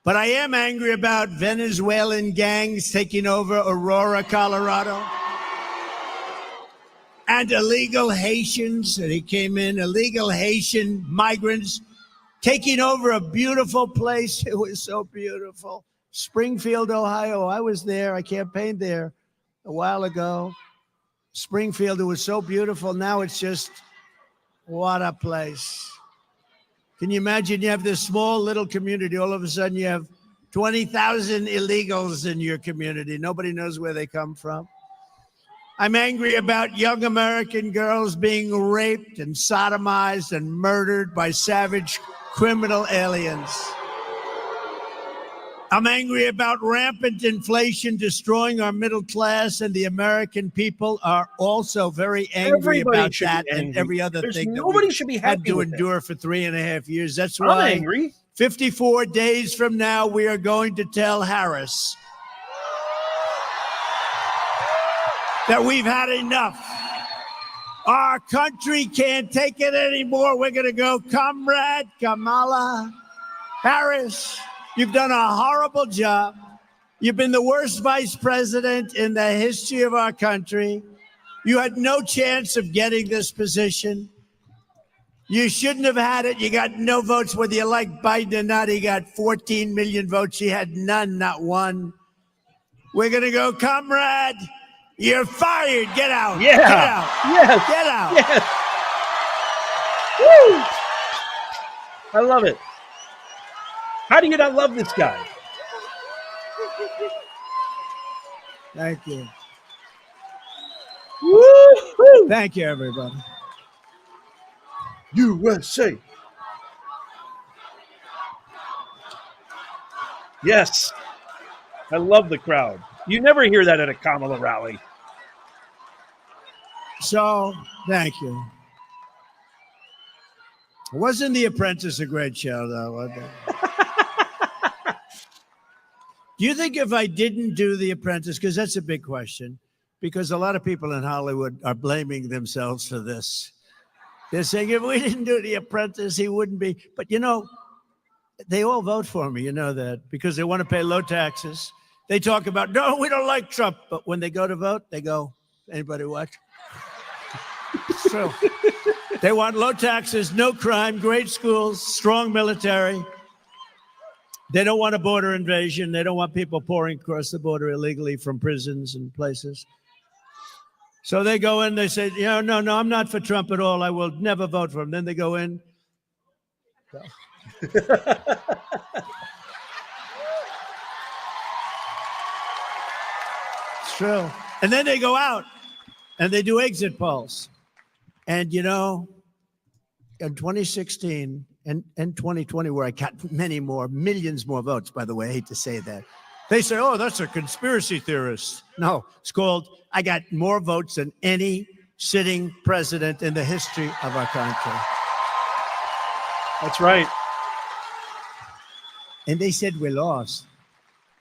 But I am angry about Venezuelan gangs taking over Aurora, Colorado. And illegal Haitians, and he came in, illegal Haitian migrants taking over a beautiful place. It was so beautiful. Springfield, Ohio. I was there. I campaigned there a while ago. Springfield, it was so beautiful. Now it's just, what a place. Can you imagine you have this small little community, all of a sudden you have 20,000 illegals in your community. Nobody knows where they come from. I'm angry about young American girls being raped and sodomized and murdered by savage criminal aliens. I'm angry about rampant inflation destroying our middle class, and the American people are also very angry Everybody about should that be and angry. every other thing that Nobody we should be had happy to with that. endure for 3.5 years. That's I'm why angry. 54 days from now, we are going to tell Harris that we've had enough. Our country can't take it anymore. We're going to go, Comrade Kamala Harris, you've done a horrible job. You've been the worst vice president in the history of our country. You had no chance of getting this position. You shouldn't have had it. You got no votes, whether you like Biden or not. He got 14 million votes. She had none, not one. We're going to go, Comrade, you're fired. Get out. Yeah. Get out. Yes. Get out. Yes. Woo! I love it. How do you not love this guy? Thank you. Woo-hoo! Thank you, everybody. USA. Yes. I love the crowd. You never hear that at a Kamala rally. So, thank you. Wasn't The Apprentice a great show, though? Was it? Do you think if I didn't do The Apprentice, because that's a big question, because a lot of people in Hollywood are blaming themselves for this. They're saying if we didn't do The Apprentice, he wouldn't be. But, you know, they all vote for me, you know that, because they want to pay low taxes. They talk about, no, we don't like Trump. But when they go to vote, they go, anybody watch? So they want low taxes, no crime, great schools, strong military. They don't want a border invasion. They don't want people pouring across the border illegally from prisons and places. So they go in, they say, no, I'm not for Trump at all. I will never vote for him. Then they go in. It's true. And then they go out and they do exit polls. And, you know, in 2016 and 2020, where I got millions more votes, by the way, I hate to say that. They say, oh, that's a conspiracy theorist. No, it's called, I got more votes than any sitting president in the history of our country. That's right. And they said we lost.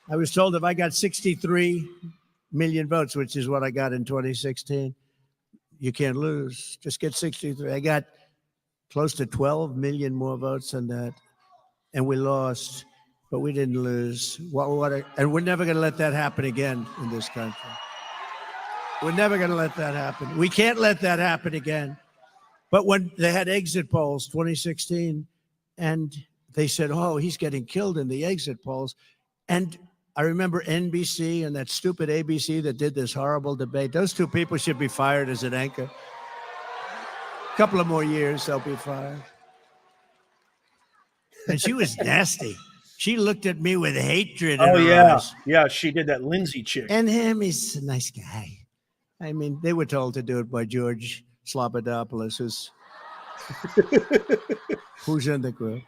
I was told if I got 63 million votes, which is what I got in 2016, you can't lose. Just get 63. I got close to 12 million more votes than that. And we lost, but we didn't lose. And we're never going to let that happen again in this country. We're never going to let that happen. We can't let that happen again. But when they had exit polls, 2016, and they said, oh, he's getting killed in the exit polls. And I remember NBC and that stupid ABC that did this horrible debate. Those two people should be fired as an anchor. A couple of more years, they'll be fired. And she was nasty. She looked at me with hatred in her eyes. Yeah, she did that Lindsay chick. And him, he's a nice guy. I mean, they were told to do it by George Slobodanopoulos, who's in the group,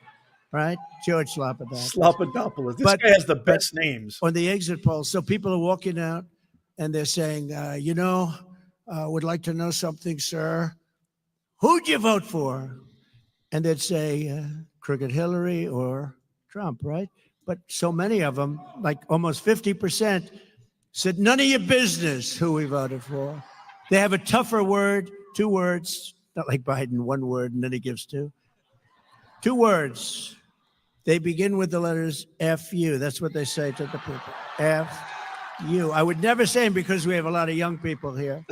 right? George Slobodanopoulos. Slobodanopoulos. This guy has the best names. On the exit polls, so people are walking out and they're saying, would like to know something, sir. Who'd you vote for? And they'd say, Crooked Hillary or Trump, right? But so many of them, like almost 50%, said, none of your business who we voted for. They have a tougher word, 2 words, not like Biden, 1 word, and then he gives 2. 2 words. They begin with the letters F-U. That's what they say to the people. F-U. I would never say them because we have a lot of young people here.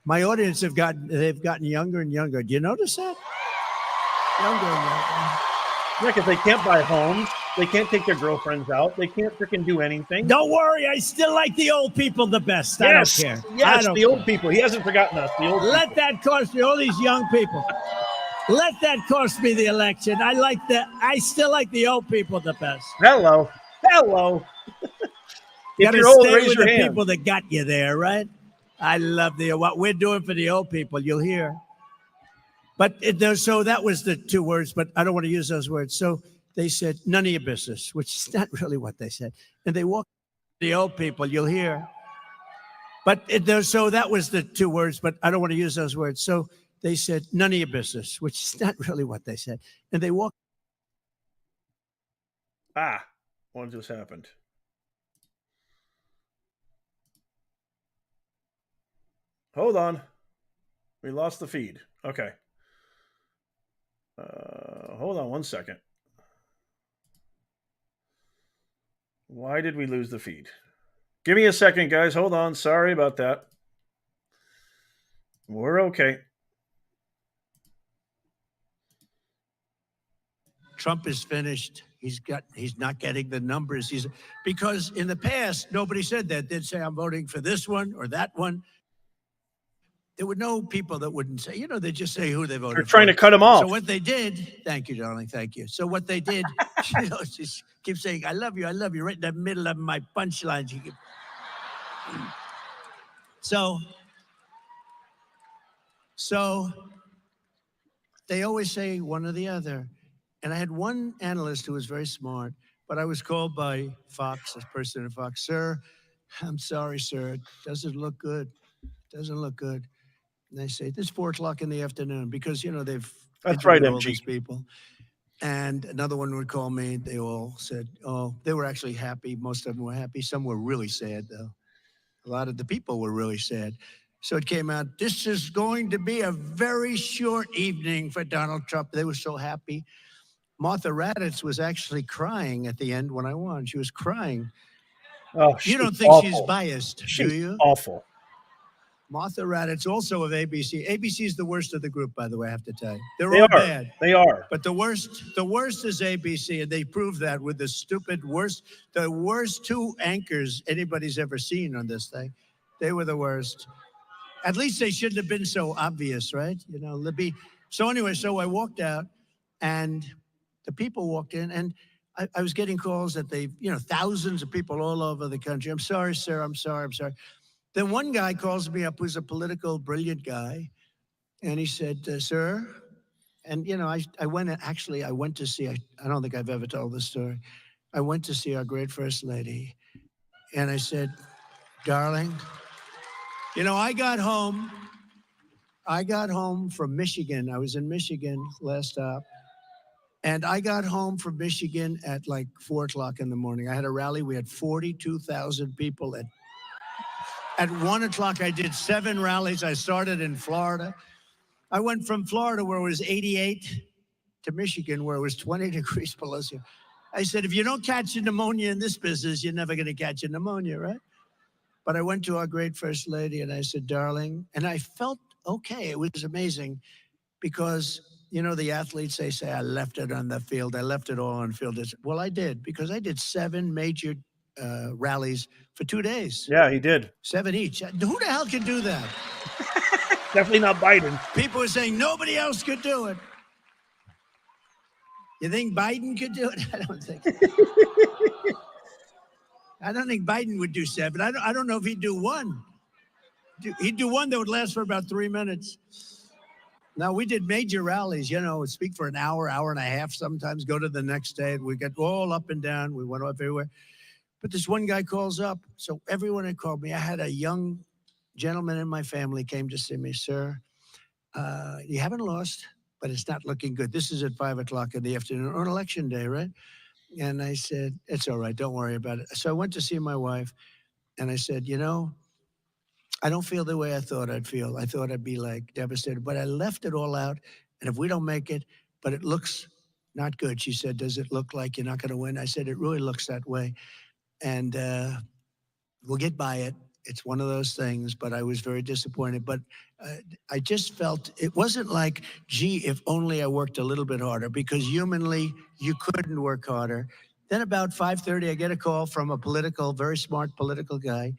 My audience they've gotten younger and younger. Do you notice that? Younger and younger. Yeah, because they can't buy homes. They can't take their girlfriends out. They can't freaking do anything. Don't worry, I still like the old people the best. Yes, I don't care. yes, I don't the old care. people. He hasn't forgotten us. The old Let people. that cost me, all these young people. Let that cost me the election. I still like the old people the best. Hello. Hello. If Gotta you're old, stay raise with your the hand. people that got you there, right? I love what we're doing for the old people. You'll hear. But so that was the two words, but I don't want to use those words. So they said, none of your business, which is not really what they said. And they walked the old people, you'll hear. But so that was the two words, but I don't want to use those words. So they said, none of your business, which is not really what they said. And they walked. What just happened? Hold on. We lost the feed. Okay. Hold on one second. Why did we lose the feed? Give me a second, guys. Hold on. Sorry about that. We're okay. Trump is finished. He's not getting the numbers. Because in the past, nobody said that. They'd say, I'm voting for this one or that one. There were no people that wouldn't say, they just say who they voted for. They're trying to cut them off. So what they did, thank you, darling, thank you. So what they did, just keep saying, I love you, right in the middle of my punchlines. So they always say one or the other. And I had one analyst who was very smart, but I was called by Fox, a person at Fox, sir, I'm sorry, sir, it doesn't look good. Doesn't look good. And they say, this 4 o'clock in the afternoon, because, they've That's right, interviewed all MG. these people. And another one would call me. They all said, they were actually happy. Most of them were happy. Some were really sad, though. A lot of the people were really sad. So it came out, this is going to be a very short evening for Donald Trump. They were so happy. Martha Raddatz was actually crying at the end when I won. She was crying. Oh, You don't think awful. she's biased, She's do you? awful. Martha Raddatz, also of ABC. ABC is the worst of the group, by the way, I have to tell you. They They all are. bad. They are. But the worst is ABC, and they proved that with the the worst 2 anchors anybody's ever seen on this thing. They were the worst. At least they shouldn't have been so obvious, right? Libby. So anyway, so I walked out, and the people walked in, and I was getting calls that thousands of people all over the country. I'm sorry, sir. I'm sorry. Then one guy calls me up who's a political, brilliant guy, and he said, sir, and, I went to see, I don't think I've ever told this story. I went to see our great First Lady, and I said, darling, I got home from Michigan. I was in Michigan last stop. And I got home from Michigan at like 4 o'clock in the morning. I had a rally. We had 42,000 people. At 1 o'clock, I did 7 rallies. I started in Florida. I went from Florida, where it was 88, to Michigan, where it was 20 degrees below zero. I said, if you don't catch a pneumonia in this business, you're never going to catch a pneumonia, right? But I went to our great First Lady, and I said, darling, and I felt okay. It was amazing because, the athletes, they say, I left it on the field. I left it all on the field. Well, I did, because I did 7 major rallies for 2 days. Yeah, he did. 7 each. Who the hell can do that? Definitely not Biden. People are saying nobody else could do it. You think Biden could do it? I don't think. I don't think Biden would do 7. I don't know if he'd do 1. He'd do 1 that would last for about 3 minutes. Now, we did major rallies, speak for an hour, hour and a half, sometimes go to the next day. We got all up and down. We went off everywhere. But this one guy calls up. So everyone had called me. I had a young gentleman in my family came to see me, sir. You haven't lost, but it's not looking good. This is at 5 o'clock in the afternoon on election day, right? And I said, it's all right. Don't worry about it. So I went to see my wife, and I said, I don't feel the way I thought I'd feel. I thought I'd be like devastated, but I left it all out. And if we don't make it, but it looks not good. She said, does it look like you're not going to win? I said, it really looks that way. And we'll get by it. It's one of those things, but I was very disappointed. But I just felt it wasn't like, gee, if only I worked a little bit harder, because humanly, you couldn't work harder. Then about 5:30, I get a call from a very smart political guy.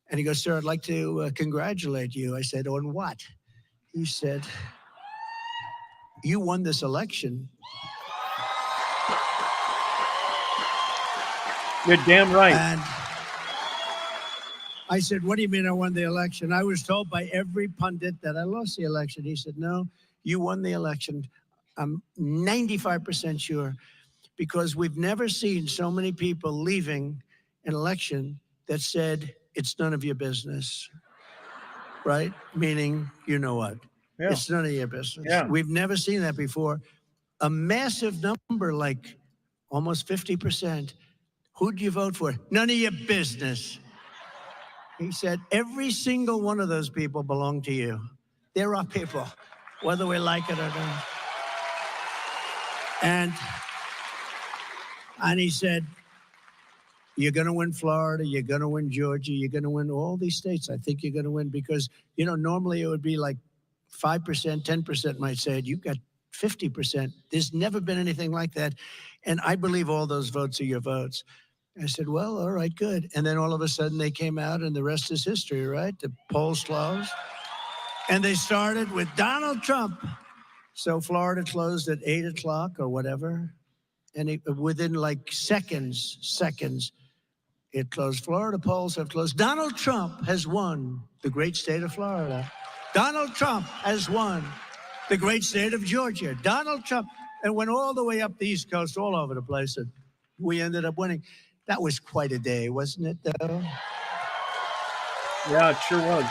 And he goes, sir, I'd like to congratulate you. I said, on what? He said, you won this election. You're damn right. And I said, what do you mean I won the election? I was told by every pundit that I lost the election. He said, no, you won the election. I'm 95% sure, because we've never seen so many people leaving an election that said, it's none of your business, right? Meaning, you know what? Yeah. It's none of your business. Yeah. We've never seen that before. A massive number, like almost 50%. Who'd you vote for? None of your business. He said, every single one of those people belong to you. They're our people, whether we like it or not. And he said, you're going to win Florida, you're going to win Georgia, you're going to win all these states. I think you're going to win because, you know, normally it would be like 5%, 10% might say it. You've got 50%. There's never been anything like that. And I believe all those votes are your votes. I said, well, all right, good. And then all of a sudden they came out and the rest is history, right? The polls closed. And they started with Donald Trump. So Florida closed at 8 o'clock or whatever. And within like seconds, it closed. Florida polls have closed. Donald Trump has won the great state of Florida. Donald Trump has won the great state of Georgia. Donald Trump. And went all the way up the East Coast, all over the place. And we ended up winning. That was quite a day, wasn't it, though? Yeah, it sure was.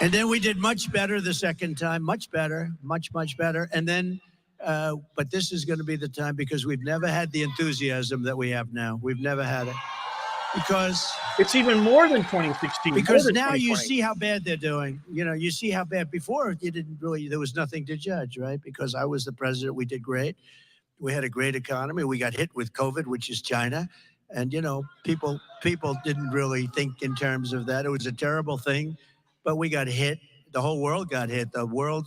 And then we did much better the second time, much better, much better. And then, but this is going to be the time, because we've never had the enthusiasm that we have now. We've never had it. Because it's even more than 2016. Because now you see how bad they're doing. You know, you see how bad. Before, you didn't really, there was nothing to judge, right? Because I was the president, we did great. We had a great economy. We got hit with COVID, which is China. And, you know, people didn't really think in terms of that. It was a terrible thing, but we got hit. The whole world got hit. The world,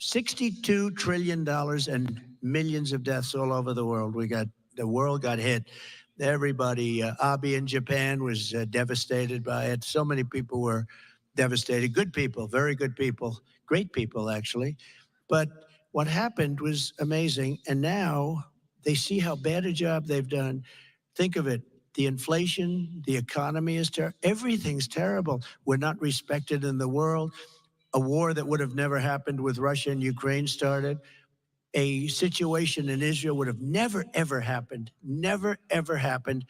$62 trillion and millions of deaths all over the world. The world got hit. Everybody, Abe in Japan was devastated by it. So many people were devastated. Good people, very good people, great people, actually. But what happened was amazing. And now they see how bad a job they've done. Think of it. The inflation, the economy is terrible. Everything's terrible. We're not respected in the world. A war that would have never happened with Russia and Ukraine started. A situation in Israel would have never, ever happened. Never, ever happened.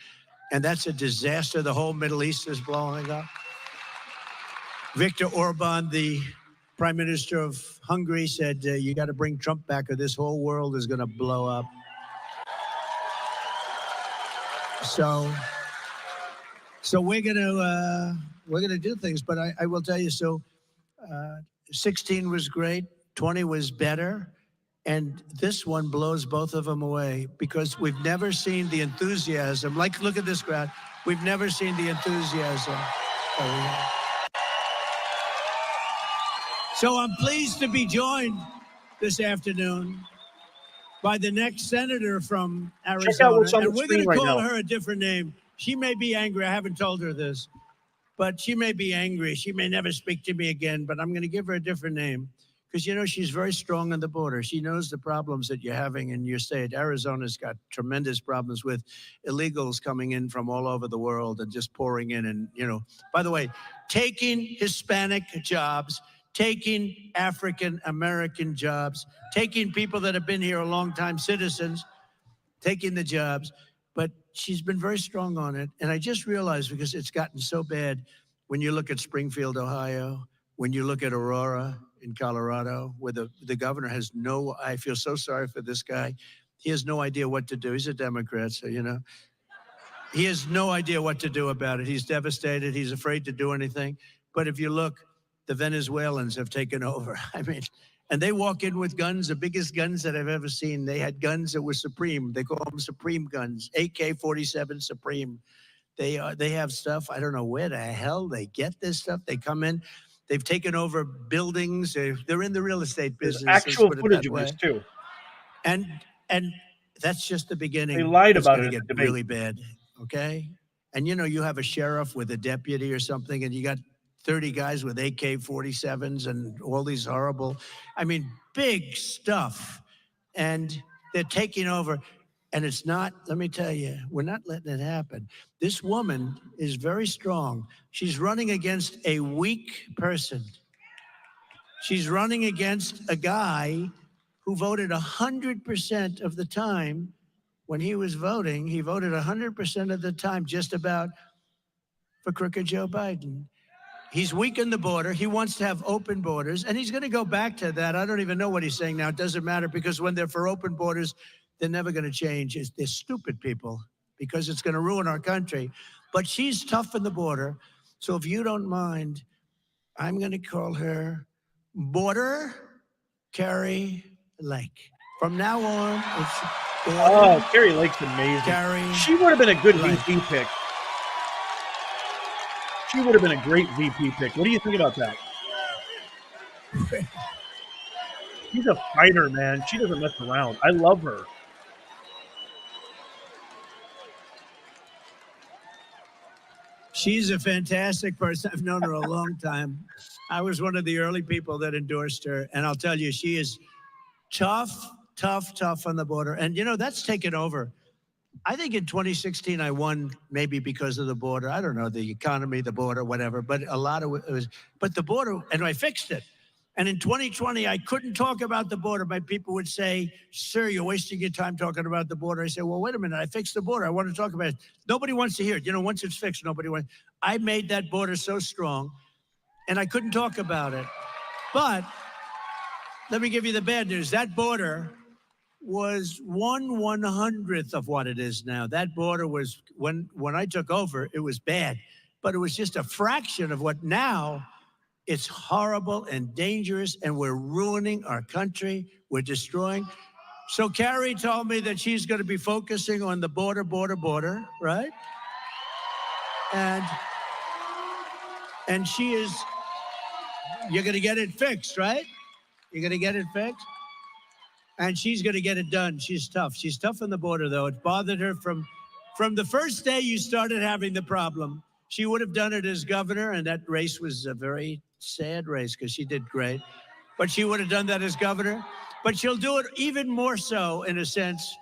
And that's a disaster. The whole Middle East is blowing up. Viktor Orban, the Prime Minister of Hungary, said, you got to bring Trump back or this whole world is going to blow up. So we're gonna do things, but I will tell you. So 16 was great, 20 was better, and this one blows both of them away, because we've never seen the enthusiasm. Like, look at this crowd. We've never seen the enthusiasm that we have. So I'm pleased to be joined this afternoon by the next senator from Arizona. Check out what's on and the we're going screen to right call now. her a different name. She may be angry. I haven't told her this, but she may be angry. She may never speak to me again, but I'm going to give her a different name, because, you know, she's very strong on the border. She knows the problems that you're having in your state. Arizona's got tremendous problems with illegals coming in from all over the world and just pouring in. And, you know, by the way, taking Hispanic jobs, taking African-American jobs, taking people that have been here a long time, citizens, taking the jobs. But she's been very strong on it. And I just realized, because it's gotten so bad, when you look at Springfield, Ohio, when you look at Aurora in Colorado, where the governor has I feel so sorry for this guy. He has no idea what to do. He's a Democrat, so, you know. He has no idea what to do about it. He's devastated. He's afraid to do anything. But if you look, the Venezuelans have taken over. I mean, And they walk in with guns, the biggest guns that I've ever seen. They had guns that were Supreme. They call them Supreme guns, AK-47 Supreme. They have stuff. I don't know where the hell they get this stuff. They come in. They've taken over buildings. They're in the real estate There's business. actual let's put it footage that of way. this too. And that's just the beginning. They lied It's about gonna it get at the debate. really bad. Okay. And you have a sheriff with a deputy or something, and you got 30 guys with AK-47s and all these horrible, big stuff. And they're taking over. And it's not, let me tell you, we're not letting it happen. This woman is very strong. She's running against a weak person. She's running against a guy who voted 100% of the time. When he was voting, he voted 100% of the time just about for crooked Joe Biden. He's weakened the border. He wants to have open borders, and he's going to go back to that. I don't even know what he's saying now. It doesn't matter, because when they're for open borders, they're never going to change. They're stupid people, because it's going to ruin our country. But she's tough in the border. So if you don't mind, I'm going to call her Border Carrie Lake. From now on, it's Border. Oh, Carrie Lake's amazing. Carrie She would have been a good Lake. VP pick. She would have been a great VP pick. What do you think about that? She's a fighter, man. She doesn't mess around. I love her. She's a fantastic person. I've known her a long time. I was one of the early people that endorsed her. And I'll tell you, she is tough on the border. And, that's taken over. I think in 2016, I won maybe because of the border. I don't know, the economy, the border, whatever. But a lot of it was, but the border, and I fixed it. And in 2020, I couldn't talk about the border. My people would say, sir, you're wasting your time talking about the border. I said, well, wait a minute. I fixed the border. I want to talk about it. Nobody wants to hear it. Once it's fixed, nobody wants. I made that border so strong, and I couldn't talk about it. But let me give you the bad news. That border was 1/100th of what it is now. That border was, when I took over, it was bad. But it was just a fraction of what now. It's horrible and dangerous, and we're ruining our country. We're destroying. So Carrie told me that she's going to be focusing on the border, right? And she is, you're going to get it fixed, right? You're going to get it fixed? And she's going to get it done. She's tough. She's tough on the border, though. It bothered her from the first day you started having the problem. She would have done it as governor, and that race was a very sad race because she did great. But she would have done that as governor. But she'll do it even more so, in a sense,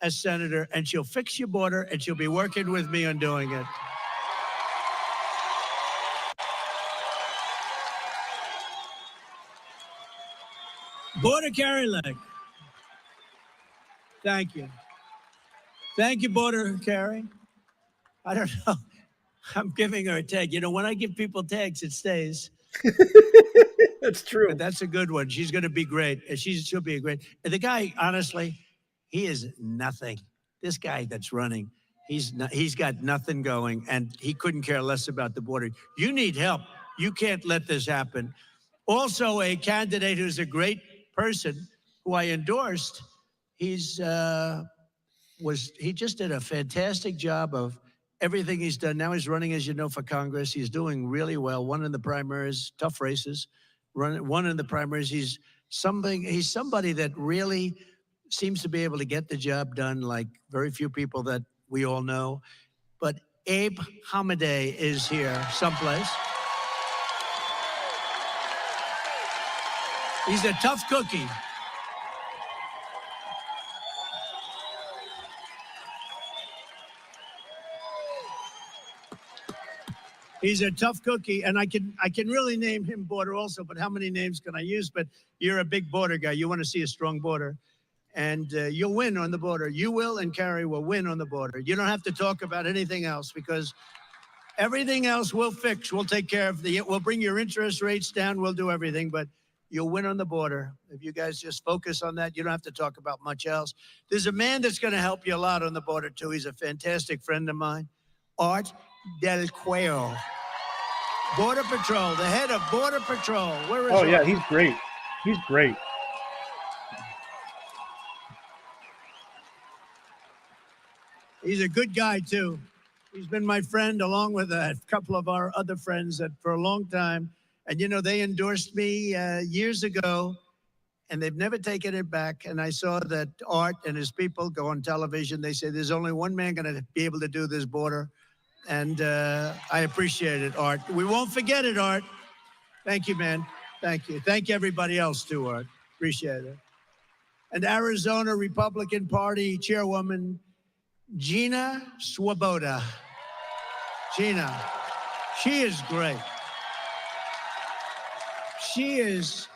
as senator, and she'll fix your border, and she'll be working with me on doing it. Border Carrie Lake. Thank you. Thank you, Border Carrie. I don't know. I'm giving her a tag. When I give people tags, it stays. That's true. But that's a good one. She's going to be great. She'll be a great. The guy, honestly, he is nothing. This guy that's running, he's got nothing going, and he couldn't care less about the border. You need help. You can't let this happen. Also, a candidate who's a great person who I endorsed. He just did a fantastic job of everything he's done. Now he's running, as you know, for Congress. He's doing really well. Won in the primaries, tough races. Won in the primaries. He's somebody that really seems to be able to get the job done, like very few people that we all know. But Abe Hamadeh is here someplace. He's a tough cookie. He's a tough cookie, and I can really name him border also, but how many names can I use? But you're a big border guy. You want to see a strong border, and you'll win on the border. You will, and Carrie will win on the border. You don't have to talk about anything else, because everything else we'll fix. We'll take care of we'll bring your interest rates down. We'll do everything, but you'll win on the border. If you guys just focus on that, you don't have to talk about much else. There's a man that's going to help you a lot on the border, too. He's a fantastic friend of mine, Art Del Cuello. Border Patrol, the head of Border Patrol. Where is Oh, yeah, Art? he's great. He's great. He's a good guy, too. He's been my friend along with a couple of our other friends that for a long time. And, you know, they endorsed me years ago, and they've never taken it back. And I saw that Art and his people go on television. They say there's only one man going to be able to do this border. And I appreciate it, Art. We won't forget it, Art. Thank you, man. Thank you. Thank you, everybody else, too, Art. Appreciate it. And Arizona Republican Party Chairwoman Gina Swoboda. Gina, she is great. She is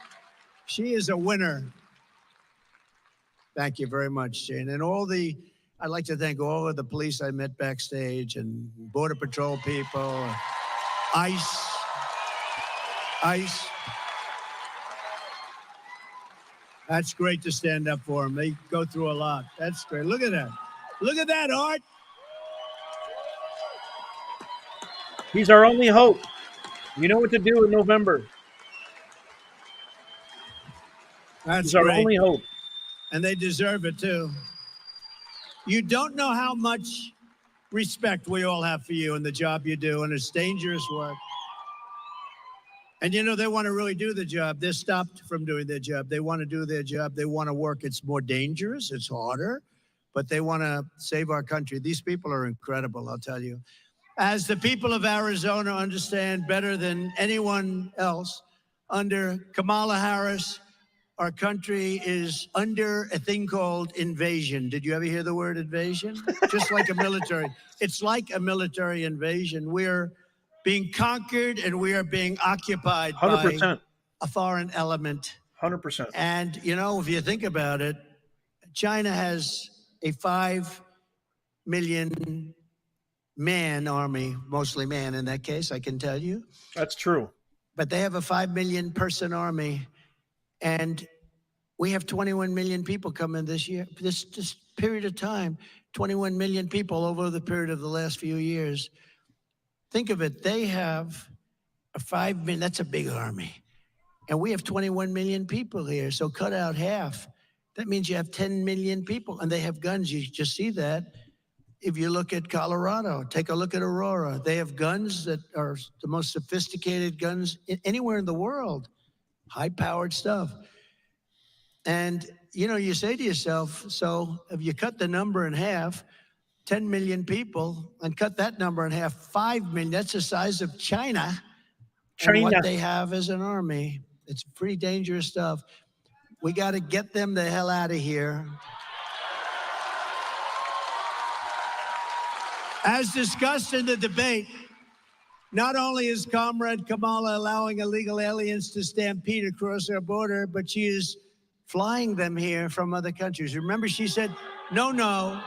a winner. Thank you very much, Gina. And I'd like to thank all of the police I met backstage and Border Patrol people, ICE. That's great to stand up for them. They go through a lot. That's great. Look at that. Look at that, Art. He's our only hope. You know what to do in November. That's He's our great. only hope. And they deserve it, too. You don't know how much respect we all have for you and the job you do, and it's dangerous work. And, you know, they want to really do the job. They're stopped from doing their job. They want to do their job. They want to work. It's more dangerous. It's harder. But they want to save our country. These people are incredible, I'll tell you. As the people of Arizona understand better than anyone else, under Kamala Harris, our country is under a thing called invasion. Did you ever hear the word invasion? Just like a military. It's like a military invasion. We're being conquered and we are being occupied 100%. by a foreign element. 100%. And, you know, if you think about it, China has a 5 million man army, mostly man in that case, I can tell you. That's true. But they have a 5 million person army. And we have 21 million people coming this year. This period of time, 21 million people over the period of the last few years. Think of it. They have a 5 million, that's a big army. And we have 21 million people here. So cut out half. That means you have 10 million people and they have guns. You just see that. If you look at Colorado, take a look at Aurora. They have guns that are the most sophisticated guns anywhere in the world. High-powered stuff. And, you know, you say to yourself, so if you cut the number in half, 10 million people, and cut that number in half, 5 million, that's the size of China. And what they have as an army. It's pretty dangerous stuff. We got to get them the hell out of here. As discussed in the debate, not only is Comrade Kamala allowing illegal aliens to stampede across our border, but she is flying them here from other countries. Remember, she said, no.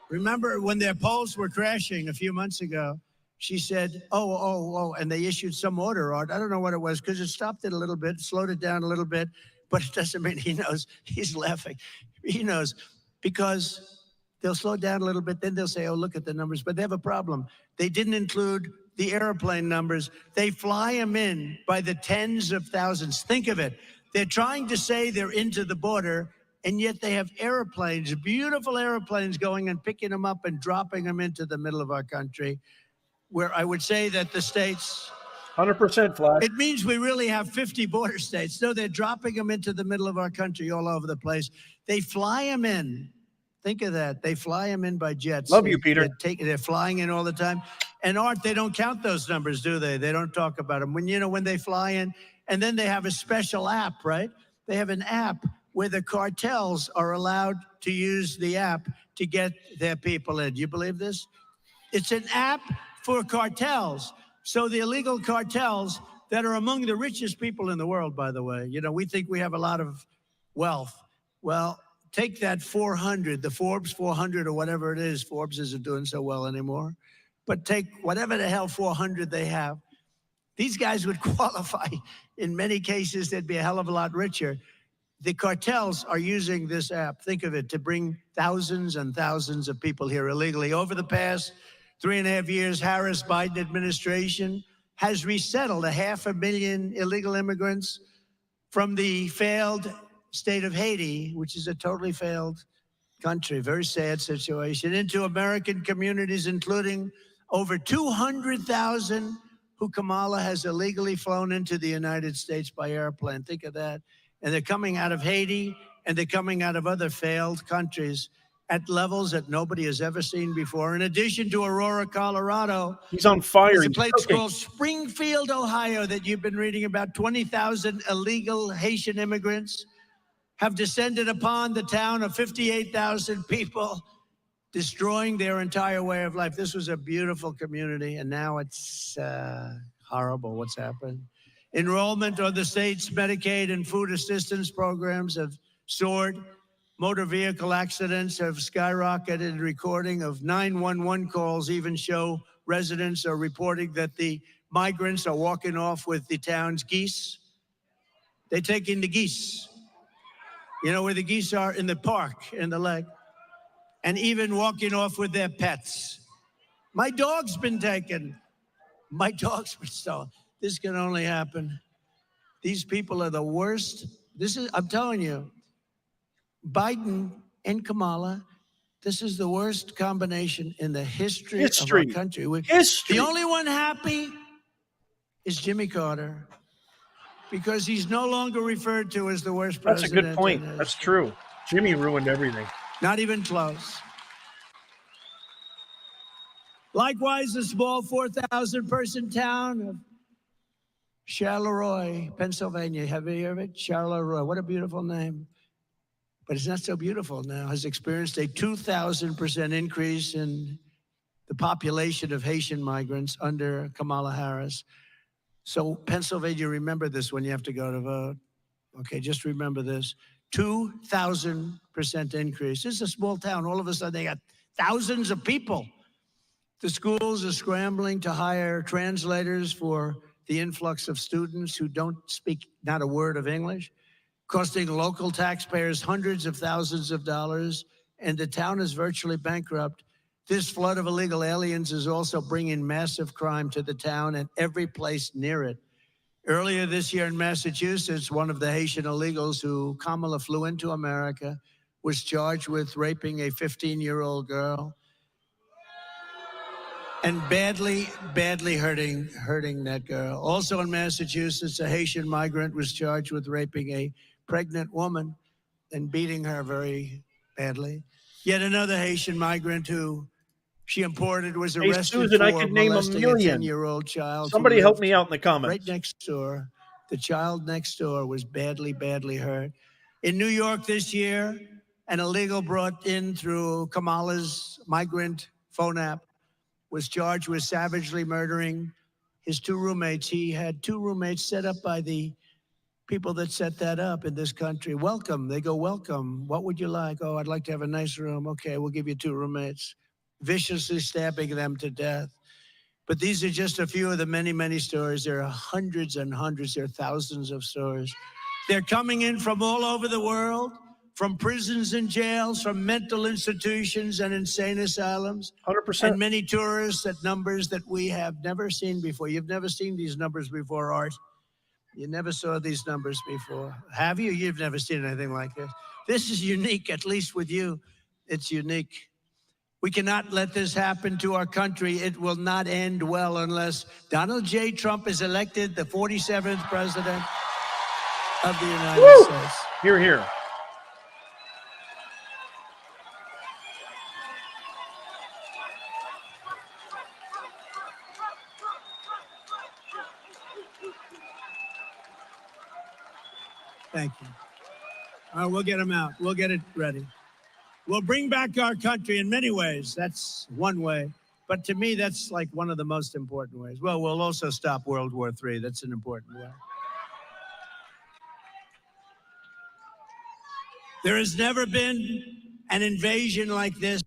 Remember when their polls were crashing a few months ago, she said, oh, and they issued some order, Art. I don't know what it was, because it stopped it a little bit, slowed it down a little bit, but it doesn't mean he knows. He's laughing. He knows, because they'll slow down a little bit, then they'll say, oh, look at the numbers. But they have a problem. They didn't include the airplane numbers. They fly them in by the tens of thousands. Think of it. They're trying to say they're into the border, and yet they have airplanes, beautiful airplanes, going and picking them up and dropping them into the middle of our country, where I would say that the states... 100%, Flash. It means we really have 50 border states. No, they're dropping them into the middle of our country all over the place. They fly them in. Think of that. They fly them in by jets. Love you, Peter. They're flying in all the time. And Art, they don't count those numbers, do they? They don't talk about them. When they fly in, and then they have a special app, right? They have an app where the cartels are allowed to use the app to get their people in. Do you believe this? It's an app for cartels. So the illegal cartels that are among the richest people in the world, by the way, we think we have a lot of wealth. Well, take that 400, the Forbes 400 or whatever it is. Forbes isn't doing so well anymore. But take whatever the hell 400 they have. These guys would qualify. In many cases, they'd be a hell of a lot richer. The cartels are using this app, think of it, to bring thousands and thousands of people here illegally. Over the past 3.5 years, Harris-Biden administration has resettled 500,000 illegal immigrants from the failed state of Haiti, which is a totally failed country, very sad situation, into American communities, including over 200,000 who Kamala has illegally flown into the United States by airplane. Think of that. And they're coming out of Haiti, and they're coming out of other failed countries at levels that nobody has ever seen before. In addition to Aurora, Colorado, He's on fire. there's a He's place cooking. called Springfield, Ohio, that you've been reading about. 20,000 illegal Haitian immigrants have descended upon the town of 58,000 people, destroying their entire way of life. This was a beautiful community, and now it's horrible what's happened. Enrollment on the state's Medicaid and food assistance programs have soared. Motor vehicle accidents have skyrocketed. Recording of 911 calls even show residents are reporting that the migrants are walking off with the town's geese. They're taking the geese. You know where the geese are? In the park, in the lake. And even walking off with their pets. My dog's been taken. My dog's been stolen. This can only happen. These people are the worst. I'm telling you, Biden and Kamala, this is the worst combination in the history of our country. History. The only one happy is Jimmy Carter, because he's no longer referred to as the worst president. That's a good point. That's true. Jimmy ruined everything. Not even close. Likewise, the small 4,000-person town of Charleroi, Pennsylvania. Have you heard of it? Charleroi. What a beautiful name. But it's not so beautiful now. Has experienced a 2,000% increase in the population of Haitian migrants under Kamala Harris. So Pennsylvania, remember this when you have to go to vote. Okay, just remember this. 2,000% increase. This is a small town. All of a sudden, they got thousands of people. The schools are scrambling to hire translators for the influx of students who don't speak not a word of English, costing local taxpayers hundreds of thousands of dollars, and the town is virtually bankrupt. This flood of illegal aliens is also bringing massive crime to the town and every place near it. Earlier this year in Massachusetts, one of the Haitian illegals who Kamala flew into America was charged with raping a 15-year-old girl and badly hurting that girl. Also in Massachusetts, a Haitian migrant was charged with raping a pregnant woman and beating her very badly. Yet another Haitian migrant who she imported was arrested Susan, for I could name molesting a million. 10-year-old child. Somebody help me out in the comments. Right next door. The child next door was badly hurt. In New York this year, an illegal brought in through Kamala's migrant phone app was charged with savagely murdering his two roommates. He had two roommates set up by the people that set that up in this country. Welcome. They go, welcome. What would you like? Oh, I'd like to have a nice room. Okay, we'll give you two roommates. Viciously stabbing them to death. But these are just a few of the many stories. There are hundreds and hundreds. There are thousands of stories. They're coming in from all over the world, from prisons and jails, from mental institutions and insane asylums. 100%. And many tourists at numbers that we have never seen before. You've never seen these numbers before, Art. You never saw these numbers before. Have you? You've never seen anything like this. This is unique, at least with you. It's unique. We cannot let this happen to our country. It will not end well unless Donald J. Trump is elected the 47th president of the United States. Hear, hear. Thank you. All right, we'll get him out. We'll get it ready. We'll bring back our country in many ways. That's one way. But to me, that's like one of the most important ways. Well, we'll also stop World War III. That's an important way. There has never been an invasion like this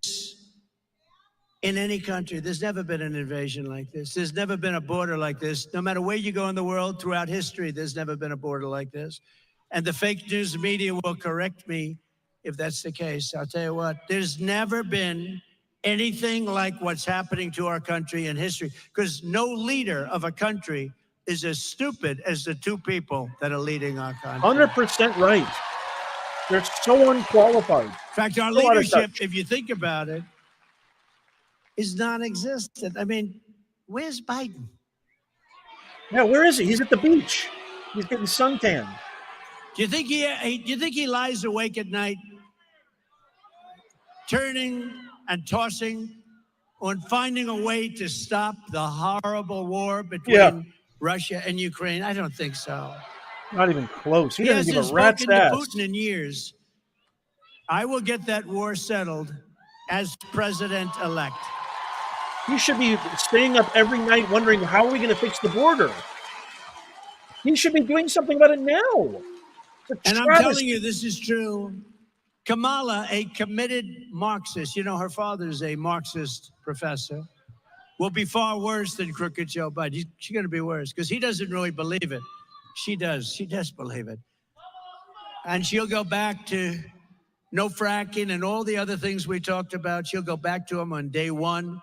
in any country. There's never been an invasion like this. There's never been a border like this. No matter where you go in the world throughout history, there's never been a border like this. And the fake news media will correct me if that's the case. I'll tell you what, there's never been anything like what's happening to our country in history, because no leader of a country is as stupid as the two people that are leading our country. 100% right. They're so unqualified. In fact, our So out of leadership, touch. if you think about it, is non-existent. I mean, where's Biden? Yeah, where is he? He's at the beach. He's getting suntan. Do you think he lies awake at night, turning and tossing on finding a way to stop the horrible war between Russia and Ukraine? I don't think so. Not even close. He He doesn't give hasn't a rat's spoken to ass. Putin in years. I will get that war settled as president-elect. He should be staying up every night wondering, how are we going to fix the border? He should be doing something about it now. And I'm telling you, this is true. Kamala, a committed Marxist, you know, her father's a Marxist professor, will be far worse than crooked Joe Biden. She's going to be worse because he doesn't really believe it. She does. She does believe it. And she'll go back to no fracking and all the other things we talked about. She'll go back to them on day one.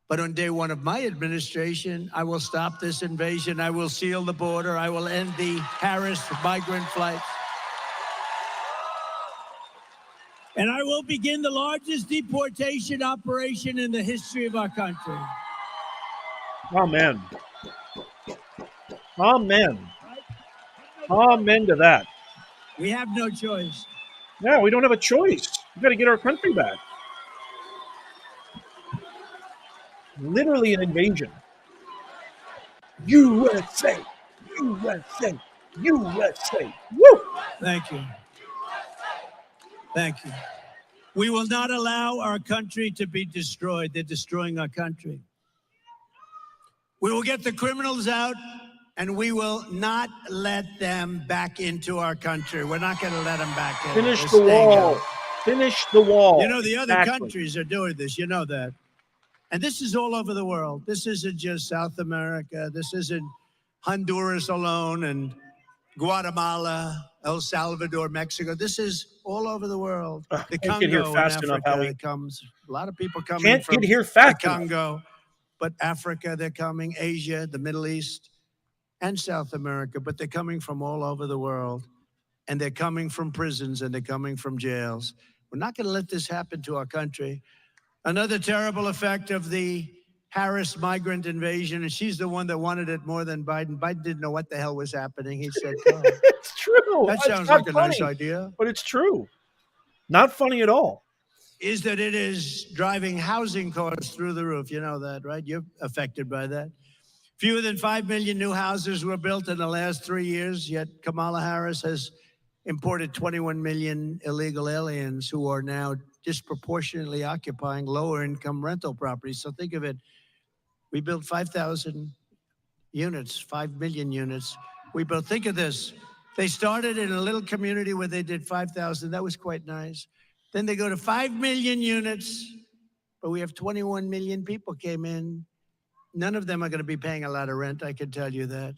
But on day one of my administration, I will stop this invasion. I will seal the border. I will end the Harris migrant flights. And I will begin the largest deportation operation in the history of our country. Amen. Amen. Amen to that. We have no choice. Yeah, we don't have a choice. We've got to get our country back. Literally an invasion. USA, USA, USA. Woo! Thank you. Thank you. We will not allow our country to be destroyed. They're destroying our country. We will get the criminals out, and we will not let them back into our country. We're not going to let them back in. Finish They're the staying wall. out. Finish the wall. You know, the other Exactly. countries are doing this. You know that. And this is all over the world. This isn't just South America. This isn't Honduras alone and Guatemala, El Salvador, Mexico. This is all over the world. The can't get here Congo fast in enough, Africa Howie. comes. A lot of people coming Can't from get here the fast enough. Congo, but Africa, they're coming. Asia, the Middle East, and South America. But they're coming from all over the world. And they're coming from prisons and they're coming from jails. We're not going to let this happen to our country. Another terrible effect of the Harris migrant invasion, and she's the one that wanted it more than Biden. Biden didn't know what the hell was happening. He said, "Go." It's true. That It's sounds not like a funny, nice idea. but it's true. Not funny at all. Is that it is driving housing costs through the roof. You know that, right? You're affected by that. Fewer than 5 million new houses were built in the last 3 years, yet Kamala Harris has imported 21 million illegal aliens who are now disproportionately occupying lower income rental properties. So think of it. We built 5,000 units, 5 million units. We built, think of this. They started in a little community where they did 5,000. That was quite nice. Then they go to 5 million units, but we have 21 million people came in. None of them are going to be paying a lot of rent, I can tell you that.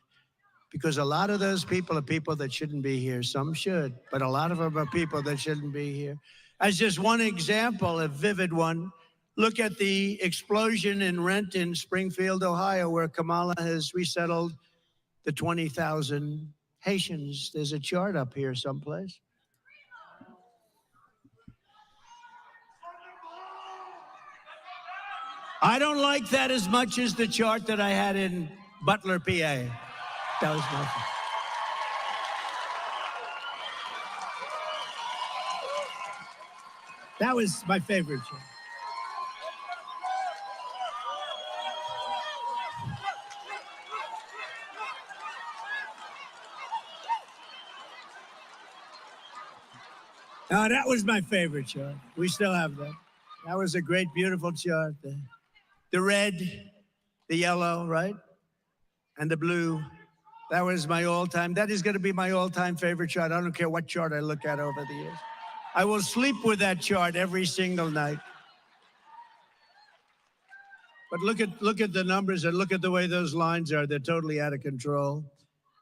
Because a lot of those people are people that shouldn't be here. Some should, but a lot of them are people that shouldn't be here. As just one example, a vivid one, look at the explosion in rent in Springfield, Ohio, where Kamala has resettled the 20,000 Haitians. There's a chart up here someplace. I don't like that as much as the chart that I had in Butler, PA. That was nothing. That was my favorite chart. No, that was my favorite chart. We still have that. That was a great, beautiful chart. The red, the yellow, right? And the blue. That was my all-time. That is going to be my all-time favorite chart. I don't care what chart I look at over the years. I will sleep with that chart every single night. But look at the numbers and look at the way those lines are. They're totally out of control.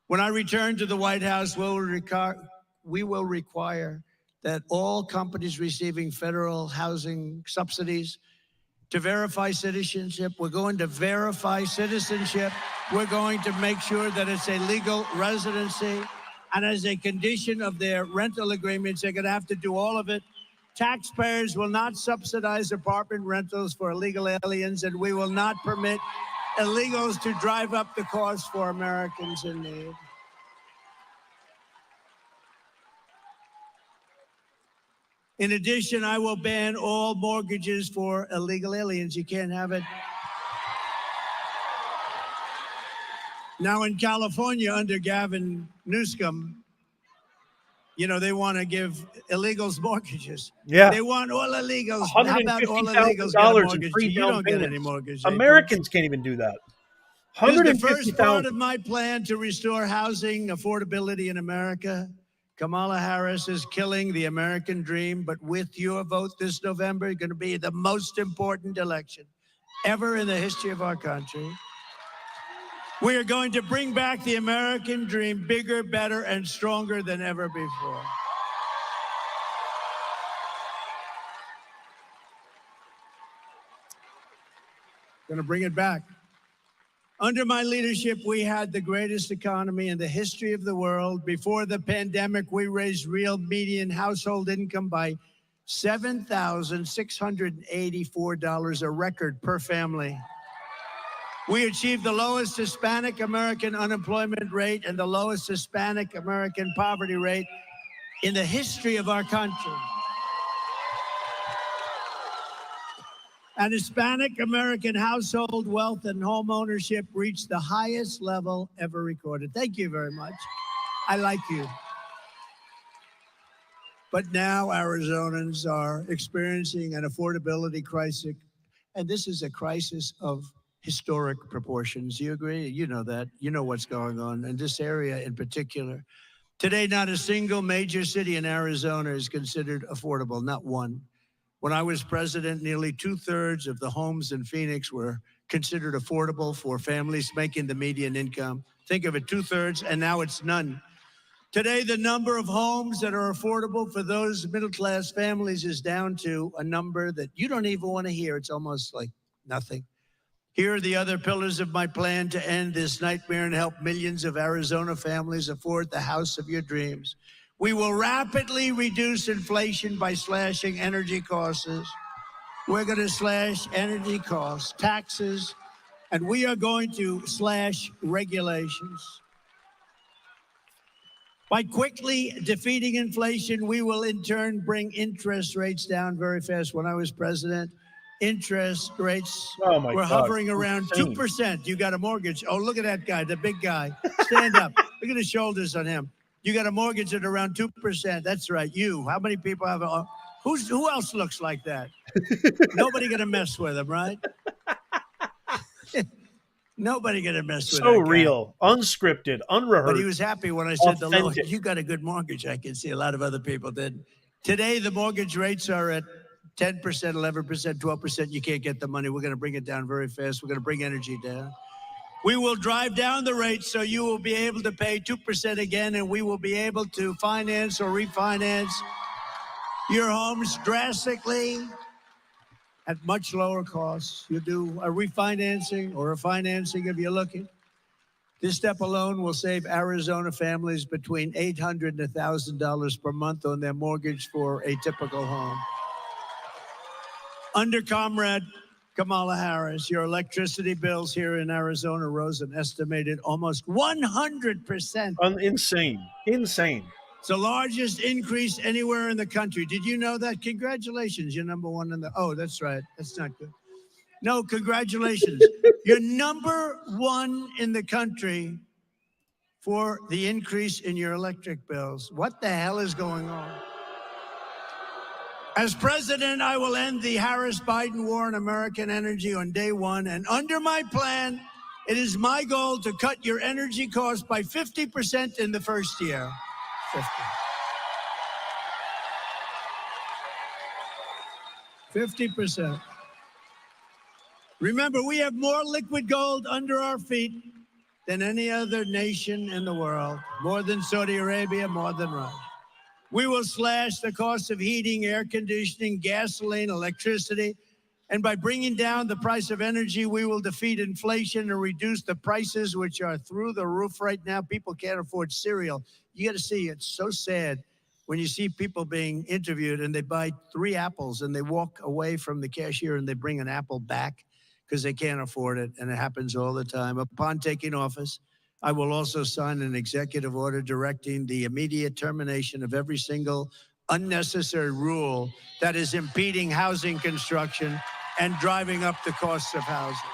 When I return to the White House, we will require that all companies receiving federal housing subsidies to verify citizenship. We're going to verify citizenship. We're going to make sure that it's a legal residency. And as a condition of their rental agreements, they're going to have to do all of it. Taxpayers will not subsidize apartment rentals for illegal aliens, and we will not permit illegals to drive up the cost for Americans in need. In addition, I will ban all mortgages for illegal aliens. You can't have it. Now in California, under Gavin Newsom, you know, they want to give illegals mortgages. Yeah. They want all illegals. How about all illegals get a $150,000 in mortgage? free You down don't get any payments. mortgage. Americans can't even do that. This is the first part of $150,000. my plan to restore housing affordability in America. Kamala Harris is killing the American dream, but with your vote this November, it's going to be the most important election ever in the history of our country. We are going to bring back the American dream bigger, better, and stronger than ever before. Going to bring it back. Under my leadership, we had the greatest economy in the history of the world. Before the pandemic, we raised real median household income by $7,684, a record per family. We achieved the lowest Hispanic American unemployment rate and the lowest Hispanic American poverty rate in the history of our country. And Hispanic American household wealth and home ownership reached the highest level ever recorded. Thank you very much. I like you. But now Arizonans are experiencing an affordability crisis, and this is a crisis of historic proportions. You agree? You know that. You know what's going on in this area in particular. Today, not a single major city in Arizona is considered affordable, not one. When I was president, nearly 2/3 of the homes in Phoenix were considered affordable for families making the median income. Think of it, 2/3, and now it's none. Today, the number of homes that are affordable for those middle-class families is down to a number that you don't even want to hear. It's almost like nothing. Here are the other pillars of my plan to end this nightmare and help millions of Arizona families afford the house of your dreams. We will rapidly reduce inflation by slashing energy costs. We're going to slash energy costs, taxes, and we are going to slash regulations. By quickly defeating inflation, we will in turn bring interest rates down very fast. When I was president, interest rates were hovering around 2%. You got a mortgage. Oh, look at that guy, the big guy. Stand up. Look at the shoulders on him. You got a mortgage at around 2%. That's right. You. How many people have a... Who else looks like that? Nobody gonna mess with him, right? Nobody gonna mess with him. So real, unscripted, unrehearsed. But he was happy when I said authentic. the low. You got a good mortgage. I can see a lot of other people did. Today, the mortgage rates are at 10%, 11%, 12%. You can't get the money. We're gonna bring it down very fast. We're gonna bring energy down. We will drive down the rates so you will be able to pay 2% again, and we will be able to finance or refinance your homes drastically at much lower costs. You do a refinancing or a financing if you're looking. This step alone will save Arizona families between $800 and $1,000 per month on their mortgage for a typical home. Under Comrade Kamala Harris, your electricity bills here in Arizona rose an estimated almost 100%. Insane. Insane. It's the largest increase anywhere in the country. Did you know that? Congratulations. You're number one in the... Oh, that's right. That's not good. No, congratulations. You're number one in the country for the increase in your electric bills. What the hell is going on? As president, I will end the Harris-Biden war on American energy on day one. And under my plan, it is my goal to cut your energy costs by 50% in the first year. 50%. Remember, we have more liquid gold under our feet than any other nation in the world. More than Saudi Arabia, more than Russia. We will slash the cost of heating, air conditioning, gasoline, electricity And by bringing down the price of energy, we will defeat inflation and reduce the prices, which are through the roof right now. People can't afford cereal. You got to see, it's so sad when you see people being interviewed and they buy 3 apples and they walk away from the cashier and they bring an apple back because they can't afford it. And it happens all the time. Upon taking office, I will also sign an executive order directing the immediate termination of every single unnecessary rule that is impeding housing construction and driving up the costs of housing.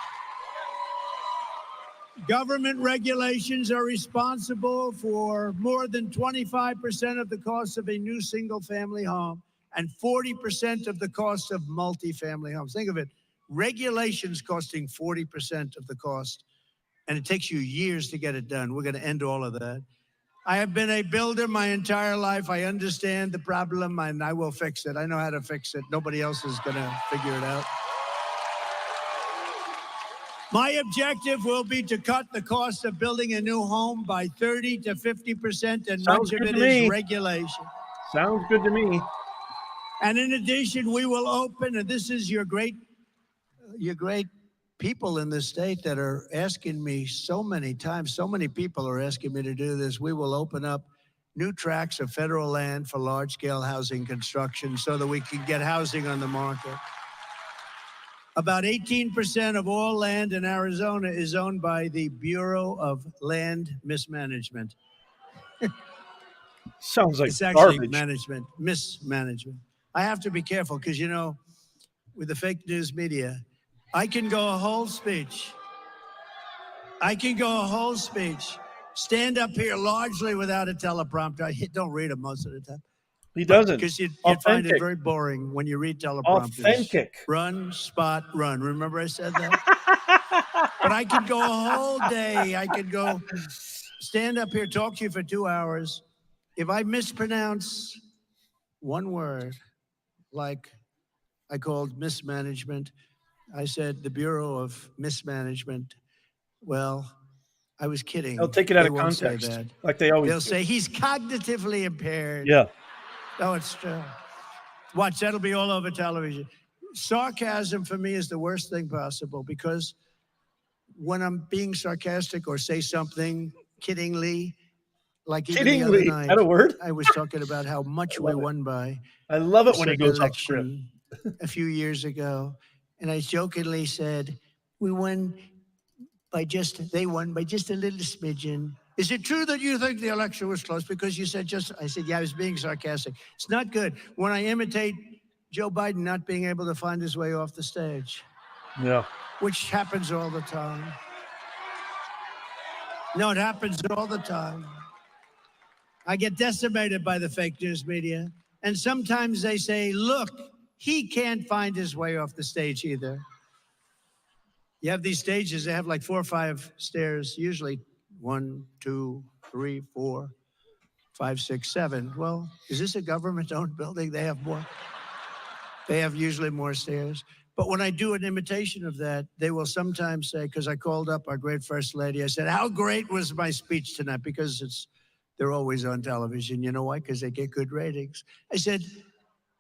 Government regulations are responsible for more than 25% of the cost of a new single-family home and 40% of the cost of multifamily homes. Think of it, regulations costing 40% of the cost, and it takes you years to get it done. We're going to end all of that. I have been a builder my entire life. I understand the problem, and I will fix it. I know how to fix it. Nobody else is going to figure it out. My objective will be to cut the cost of building a new home by 30 to 50%, and much of it is regulation. Sounds good to me. And in addition, we will open, and this is your great people in this state that are asking me so many times, so many people are asking me to do this. We will open up new tracts of federal land for large-scale housing construction so that we can get housing on the market. About 18% of all land in Arizona is owned by the Bureau of Land Mismanagement. Sounds like It's actually garbage. mismanagement. I have to be careful because, you know, with the fake news media, I can go a whole speech. Stand up here largely without a teleprompter. I don't read them most of the time. He doesn't. Because you'd find it very boring when you read teleprompters. Authentic. Run, spot, run. Remember I said that? But I could go a whole day. I could go stand up here, talk to you for 2 hours. If I mispronounce one word, like I called mismanagement, I said the Bureau of Mismanagement. Well, I was kidding. They'll take it out of won't say context, that. like they always They'll do. say he's cognitively impaired. Yeah. Oh, it's true. Watch, that'll be all over television. Sarcasm for me is the worst thing possible because when I'm being sarcastic or say something kiddingly, like even the other night, Is that a word? I was talking about how much we won by. I love it when he certain goes off script. election a few years ago, and I jokingly said, we won they won by just a little smidgen. Is it true that you think the election was close? Because you said I said, yeah, I was being sarcastic. It's not good when I imitate Joe Biden not being able to find his way off the stage. Yeah. Which happens all the time. No, it happens all the time. I get decimated by the fake news media. And sometimes they say, look, he can't find his way off the stage either. You have these stages, they have like 4 or 5 stairs, usually 1, 2, 3, 4, 5, 6, 7. Well, is this a government-owned building? They have more. They have usually more stairs. But when I do an imitation of that, they will sometimes say, because I called up our great First Lady, I said, how great was my speech tonight? Because they're always on television. You know why? Because they get good ratings. I said,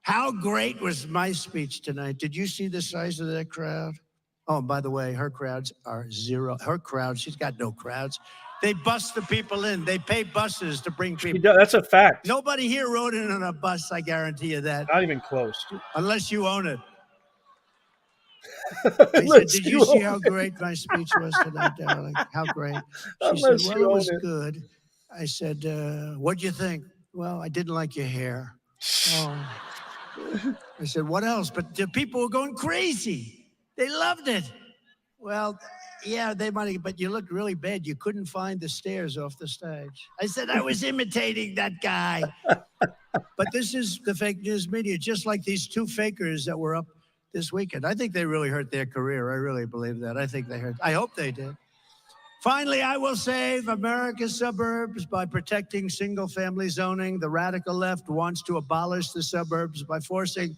how great was my speech tonight? Did you see the size of that crowd? Oh, by the way, her crowds are zero. Her crowd, she's got no crowds. They bus the people in. They pay buses to bring people. That's a fact. Nobody here rode in on a bus, I guarantee you that. Not even close. Unless you own it. I said, did you see how great my speech was tonight, darling? How great? She said, well, it was good. I said, what'd you think? Well, I didn't like your hair. Oh. I said, what else? But the people were going crazy. They loved it. Well, yeah, they might have, but you looked really bad. You couldn't find the stairs off the stage. I said, I was imitating that guy. But this is the fake news media, just like these 2 fakers that were up this weekend. I think they really hurt their career. I really believe that. I hope they did. Finally, I will save America's suburbs by protecting single-family zoning. The radical left wants to abolish the suburbs by forcing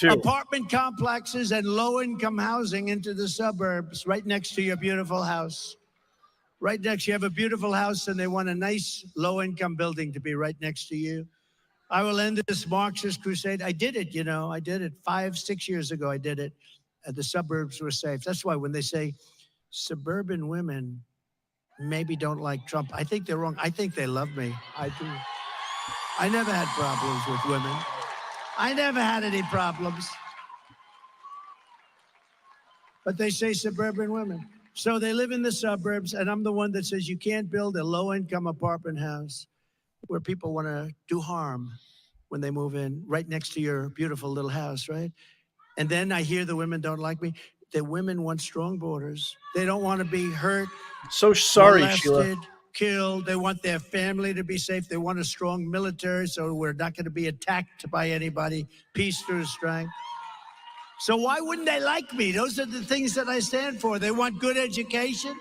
apartment complexes and low-income housing into the suburbs right next to your beautiful house. Right next, you have a beautiful house, and they want a nice low-income building to be right next to you. I will end this Marxist crusade. I did it, you know. I did it 5, 6 years ago. I did it. the suburbs were safe. That's why when they say suburban women maybe don't like Trump, I think they're wrong. I think they love me. I do. I never had problems with women. I never had any problems. But they say suburban women. So they live in the suburbs, and I'm the one that says you can't build a low-income apartment house where people want to do harm when they move in, right next to your beautiful little house, right? And then I hear the women don't like me. The women want strong borders. They don't want to be hurt, So sorry, molested, Sheila. killed. They want their family to be safe. They want a strong military so we're not going to be attacked by anybody. Peace through strength. So why wouldn't they like me? Those are the things that I stand for. They want good education.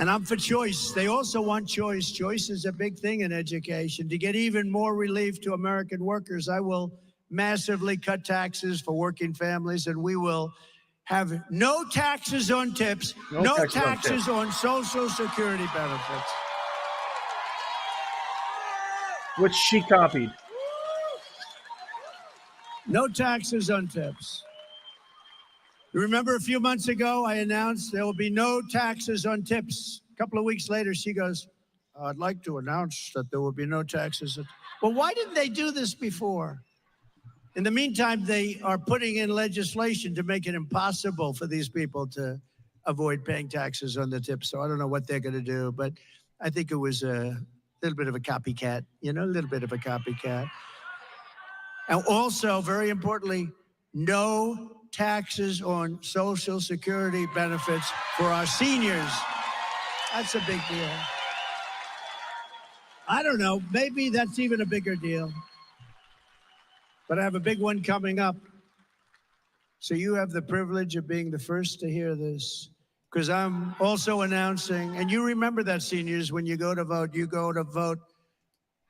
And I'm for choice. They also want choice. Choice is a big thing in education. To get even more relief to American workers, I will massively cut taxes for working families, and we will have no taxes on tips, no taxes on Social Security benefits. Which she copied. No taxes on tips. You remember a few months ago, I announced there will be no taxes on tips. A couple of weeks later, she goes, I'd like to announce that there will be no taxes. Well, why didn't they do this before? In the meantime, they are putting in legislation to make it impossible for these people to avoid paying taxes on the tips. So I don't know what they're going to do, but I think it was a little bit of a copycat, a little bit of a copycat. And also, very importantly, no taxes on Social Security benefits for our seniors. That's a big deal. I don't know, maybe that's even a bigger deal. But I have a big one coming up. So you have the privilege of being the first to hear this, because I'm also announcing, and you remember that, seniors, when you go to vote,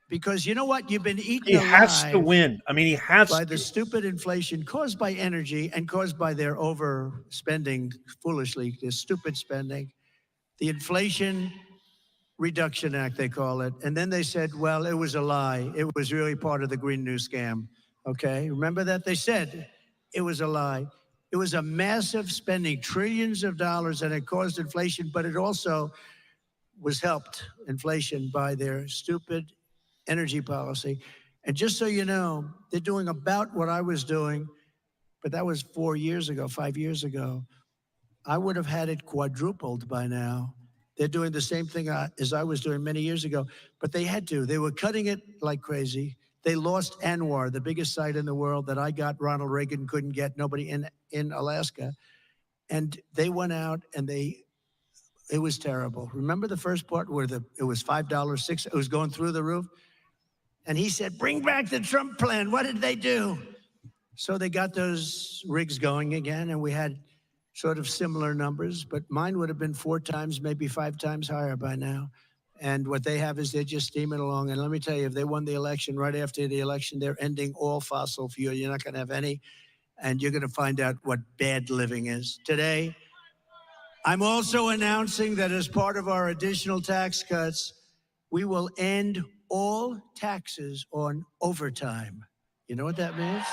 because you know what? You've been eaten alive. He has to win. I mean, he has by to. the stupid inflation caused by energy and caused by their overspending foolishly, their stupid spending. The Inflation Reduction Act, they call it. And then they said, well, it was a lie. It was really part of the Green New scam. Okay, remember that? They said it was a lie. It was a massive spending, trillions of dollars, and it caused inflation, but it also was helped, inflation, by their stupid energy policy. And just so you know, they're doing about what I was doing, but that was 4 years ago, 5 years ago. I would have had it quadrupled by now. They're doing the same thing as I was doing many years ago, but they had to. They were cutting it like crazy. They lost ANWR, the biggest site in the world that I got, Ronald Reagan couldn't get, nobody in Alaska. And they went out and it was terrible. Remember the first part where it was $5, $6, it was going through the roof? And he said, bring back the Trump plan. What did they do? So they got those rigs going again, and we had sort of similar numbers, but mine would have been 4 times, maybe 5 times higher by now. And what they have is they're just steaming along. And let me tell you, if they won the election, right after the election, they're ending all fossil fuel. You're not going to have any, and you're going to find out what bad living is. Today, I'm also announcing that as part of our additional tax cuts, we will end all taxes on overtime. You know what that means?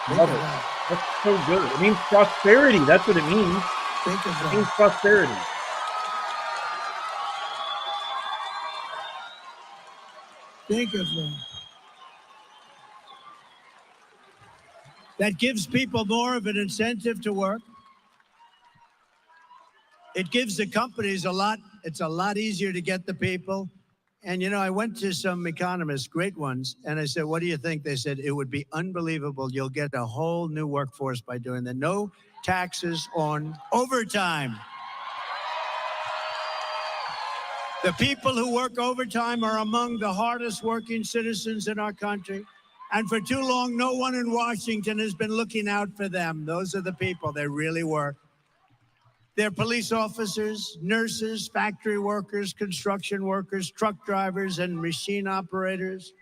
Love it. That's so good. It means prosperity. That's what it means. Think of that. It means prosperity. Think of that. That gives people more of an incentive to work. It gives the companies it's a lot easier to get the people. And, I went to some economists, great ones, and I said, what do you think? They said, it would be unbelievable. You'll get a whole new workforce by doing that. No taxes on overtime. The people who work overtime are among the hardest working citizens in our country. And for too long, no one in Washington has been looking out for them. Those are the people that really work. They're police officers, nurses, factory workers, construction workers, truck drivers, and machine operators.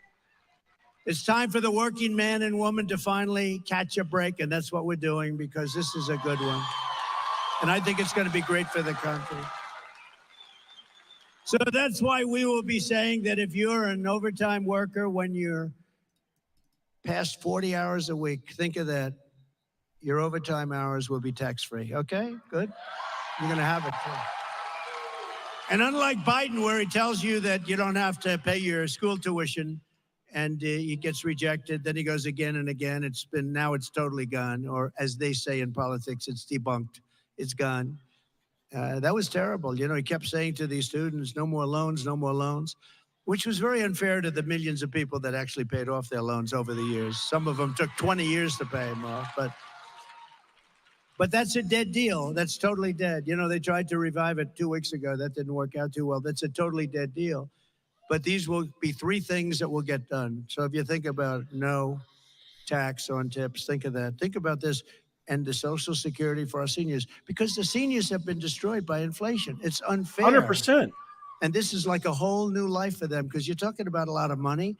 It's time for the working man and woman to finally catch a break, and that's what we're doing, because this is a good one. And I think it's going to be great for the country. So that's why we will be saying that if you're an overtime worker, when you're past 40 hours a week, think of that. Your overtime hours will be tax-free. Okay, good. You're going to have it too. And unlike Biden, where he tells you that you don't have to pay your school tuition and it gets rejected, then he goes again and again. Now it's totally gone. Or as they say in politics, it's debunked. It's gone. That was terrible. You know, he kept saying to these students, no more loans, no more loans, which was very unfair to the millions of people that actually paid off their loans over the years. Some of them took 20 years to pay them off, but that's a dead deal. That's totally dead. You know, they tried to revive it 2 weeks ago. That didn't work out too well. That's a totally dead deal. But these will be 3 things that will get done. So if you think about no tax on tips, think of that. Think about this. And the Social Security for our seniors, because the seniors have been destroyed by inflation. It's unfair. 100%. And this is like a whole new life for them because you're talking about a lot of money.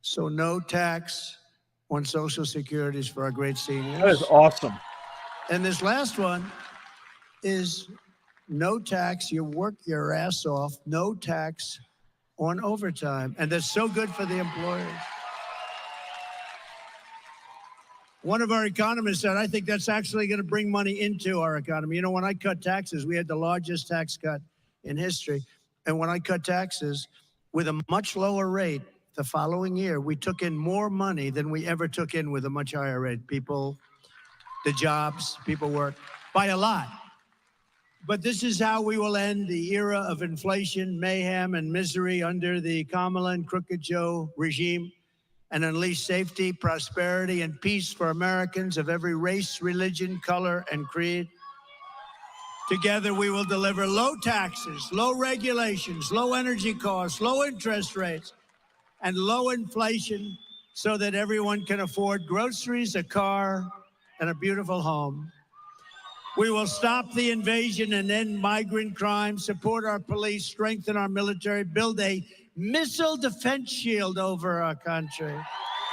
So no tax on Social Securities for our great seniors. That is awesome. And this last one is no tax. You work your ass off, no tax on overtime. And that's so good for the employers. One of our economists said, I think that's actually going to bring money into our economy. You know, when I cut taxes, we had the largest tax cut in history. And when I cut taxes with a much lower rate the following year, we took in more money than we ever took in with a much higher rate. People, the jobs, people work by a lot. But this is how we will end the era of inflation, mayhem, and misery under the Kamala and Crooked Joe regime, and unleash safety, prosperity, and peace for Americans of every race, religion, color, and creed. Together, we will deliver low taxes, low regulations, low energy costs, low interest rates, and low inflation so that everyone can afford groceries, a car, and a beautiful home. We will stop the invasion and end migrant crime, support our police, strengthen our military, build a missile defense shield over our country.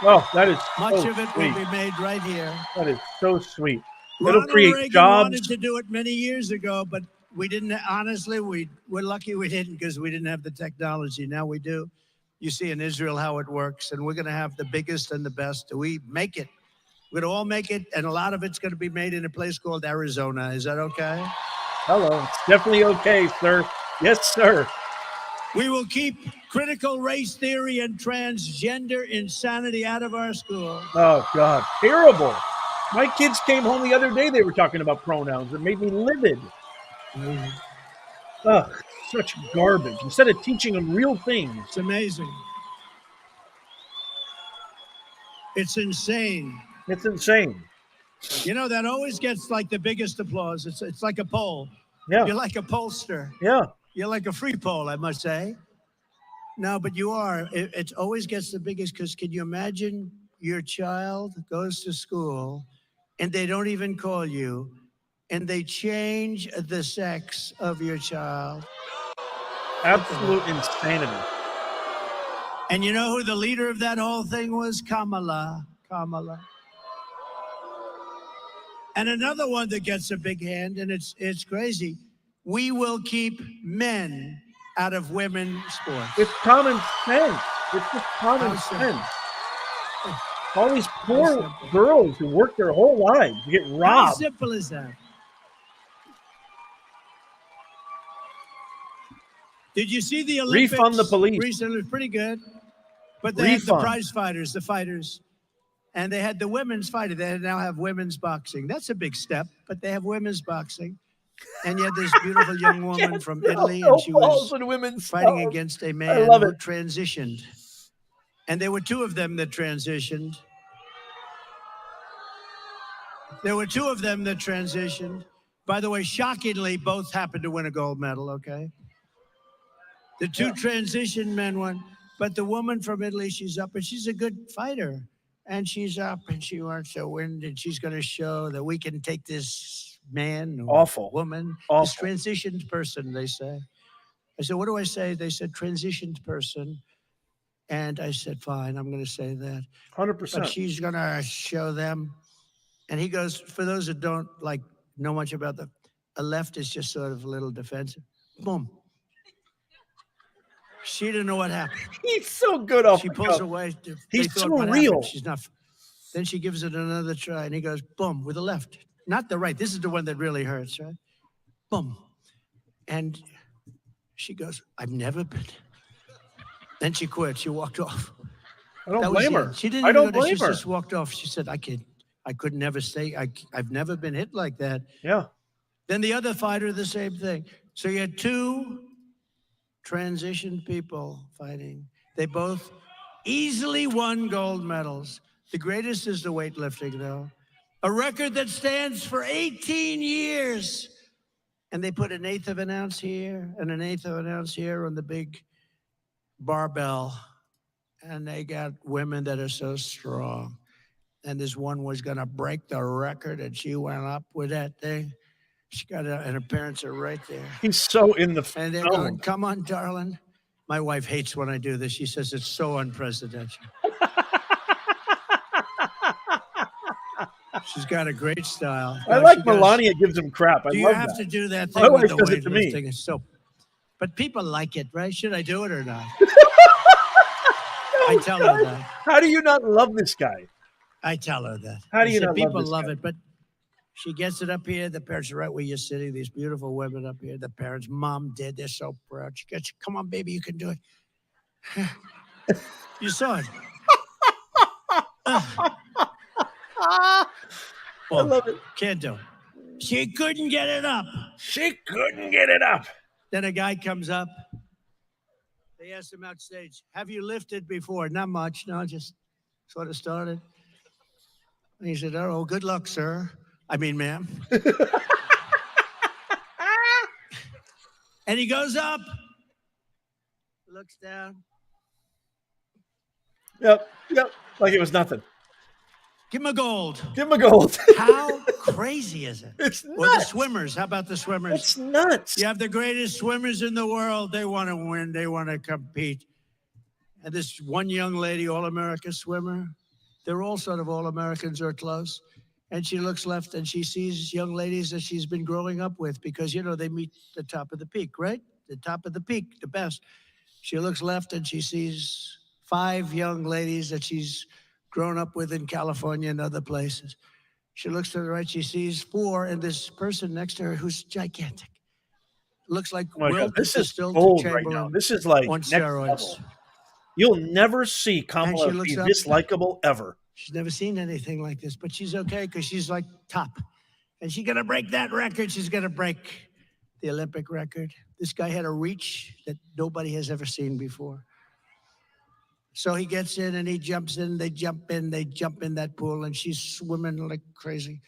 Oh, that is Much so of it sweet. will be made right here. That is so sweet. It'll Ronald create Reagan jobs. wanted to do it many years ago, but we didn't. Honestly, we're lucky we didn't because we didn't have the technology. Now we do. You see in Israel how it works, and we're going to have the biggest and the best. We make it. We're going to all make it, and a lot of it's going to be made in a place called Arizona. Is that okay? Hello. It's definitely okay, sir. Yes, sir. We will keep critical race theory and transgender insanity out of our schools. Oh, God. Terrible. My kids came home the other day. They were talking about pronouns. It made me livid. Ugh, such garbage. Instead of teaching them real things. It's amazing. It's insane. It's insane. You know, that always gets like the biggest applause. It's like a poll. Yeah. You're like a pollster. Yeah. You're like a free poll, I must say. No, but you are. It always gets the biggest because can you imagine your child goes to school and they don't even call you and they change the sex of your child? Absolute insanity. And you know who the leader of that whole thing was? Kamala. And another one that gets a big hand, and it's crazy. We will keep men out of women's sports. It's common sense. It's just common sense. All these poor girls who work their whole lives get How robbed. simple is that? Did you see the Olympics? Refund the police. Recently, it was pretty good. But they had the prize fighters, the fighters. And they had the women's fighter. They now have women's boxing. That's a big step, but they have women's boxing. And you had this beautiful young woman from Italy, and she was fighting against a man who transitioned. And there were 2 of them that transitioned. By the way, shockingly, both happened to win a gold medal, okay? The 2 transition men won. But the woman from Italy, she's up, and she's a good fighter. And she's up, and she wants to win, and she's going to show that we can take this man or woman, this transitioned person, they say. I said, what do I say? They said, transitioned person. And I said, fine, I'm going to say that. 100%. But she's going to show them. And he goes, for those that don't know much about a left is just sort of a little defensive. Boom. She didn't know what happened. He's so good off She the pulls cuff. away. He's so real. She's not. Then she gives it another try, and he goes, boom, with the left. Not the right. This is the one that really hurts, right? Boom. And she goes, I've never been. Then she quit. She walked off. I don't That was blame it. her. She didn't I even don't go there. She blame her. just walked off. She said, I could never stay. I've never been hit like that. Yeah. Then the other fighter, the same thing. So you had two transition people fighting. They both easily won gold medals. The greatest is the weightlifting, though. A record that stands for 18 years. And they put an eighth of an ounce here and an eighth of an ounce here on the big barbell. And they got women that are so strong. And this one was going to break the record, and she went up with that thing. She got it, and her parents are right there. He's so in the And they're going, come on, darling. My wife hates when I do this. She says it's so unprecedented. She's got a great style. I like Melania gives him crap. I do love you have that. to do that My thing wife with the does it to me. weightlifting? It's so, but people like it, right? Should I do it or not? I tell her that. How do you not love this guy? I tell her that. How do you I said, not people love this love guy? it, but she gets it up here. The parents are right where you're sitting. These beautiful women up here. The parents, mom did. They're so proud. She gets, come on, baby, you can do it. You saw it. I love it. Can't do it. She couldn't get it up. She couldn't get it up. Then a guy comes up. They asked him outstage, have you lifted before? Not much. No, just sort of started. And he said, oh, good luck, sir. I mean, ma'am. And he goes up, looks down. Yep. Like it was nothing. Give him a gold. Give him a gold. How crazy is it? It's Or the nuts. swimmers. How about the swimmers? It's nuts. You have the greatest swimmers in the world. They want to win. They want to compete. And this one young lady, All-America swimmer, they're all sort of All-Americans or close. And she looks left and she sees young ladies that she's been growing up with because, you know, they meet the top of the peak, right? The top of the peak, the best. She looks left and she sees 5 young ladies that she's grown up with in California and other places. She looks to the right, she sees 4, and this person next to her who's gigantic. Looks like Oh my God, Wilt this is distilled gold to right now. Chamberlain This is like on next steroids. level. You'll never see Kamala looks be up. this likable ever. She's never seen anything like this, but she's okay because she's like top. And she's going to break that record. She's going to break the Olympic record. This guy had a reach that nobody has ever seen before. So he gets in and he jumps in, they jump in that pool, and she's swimming like crazy.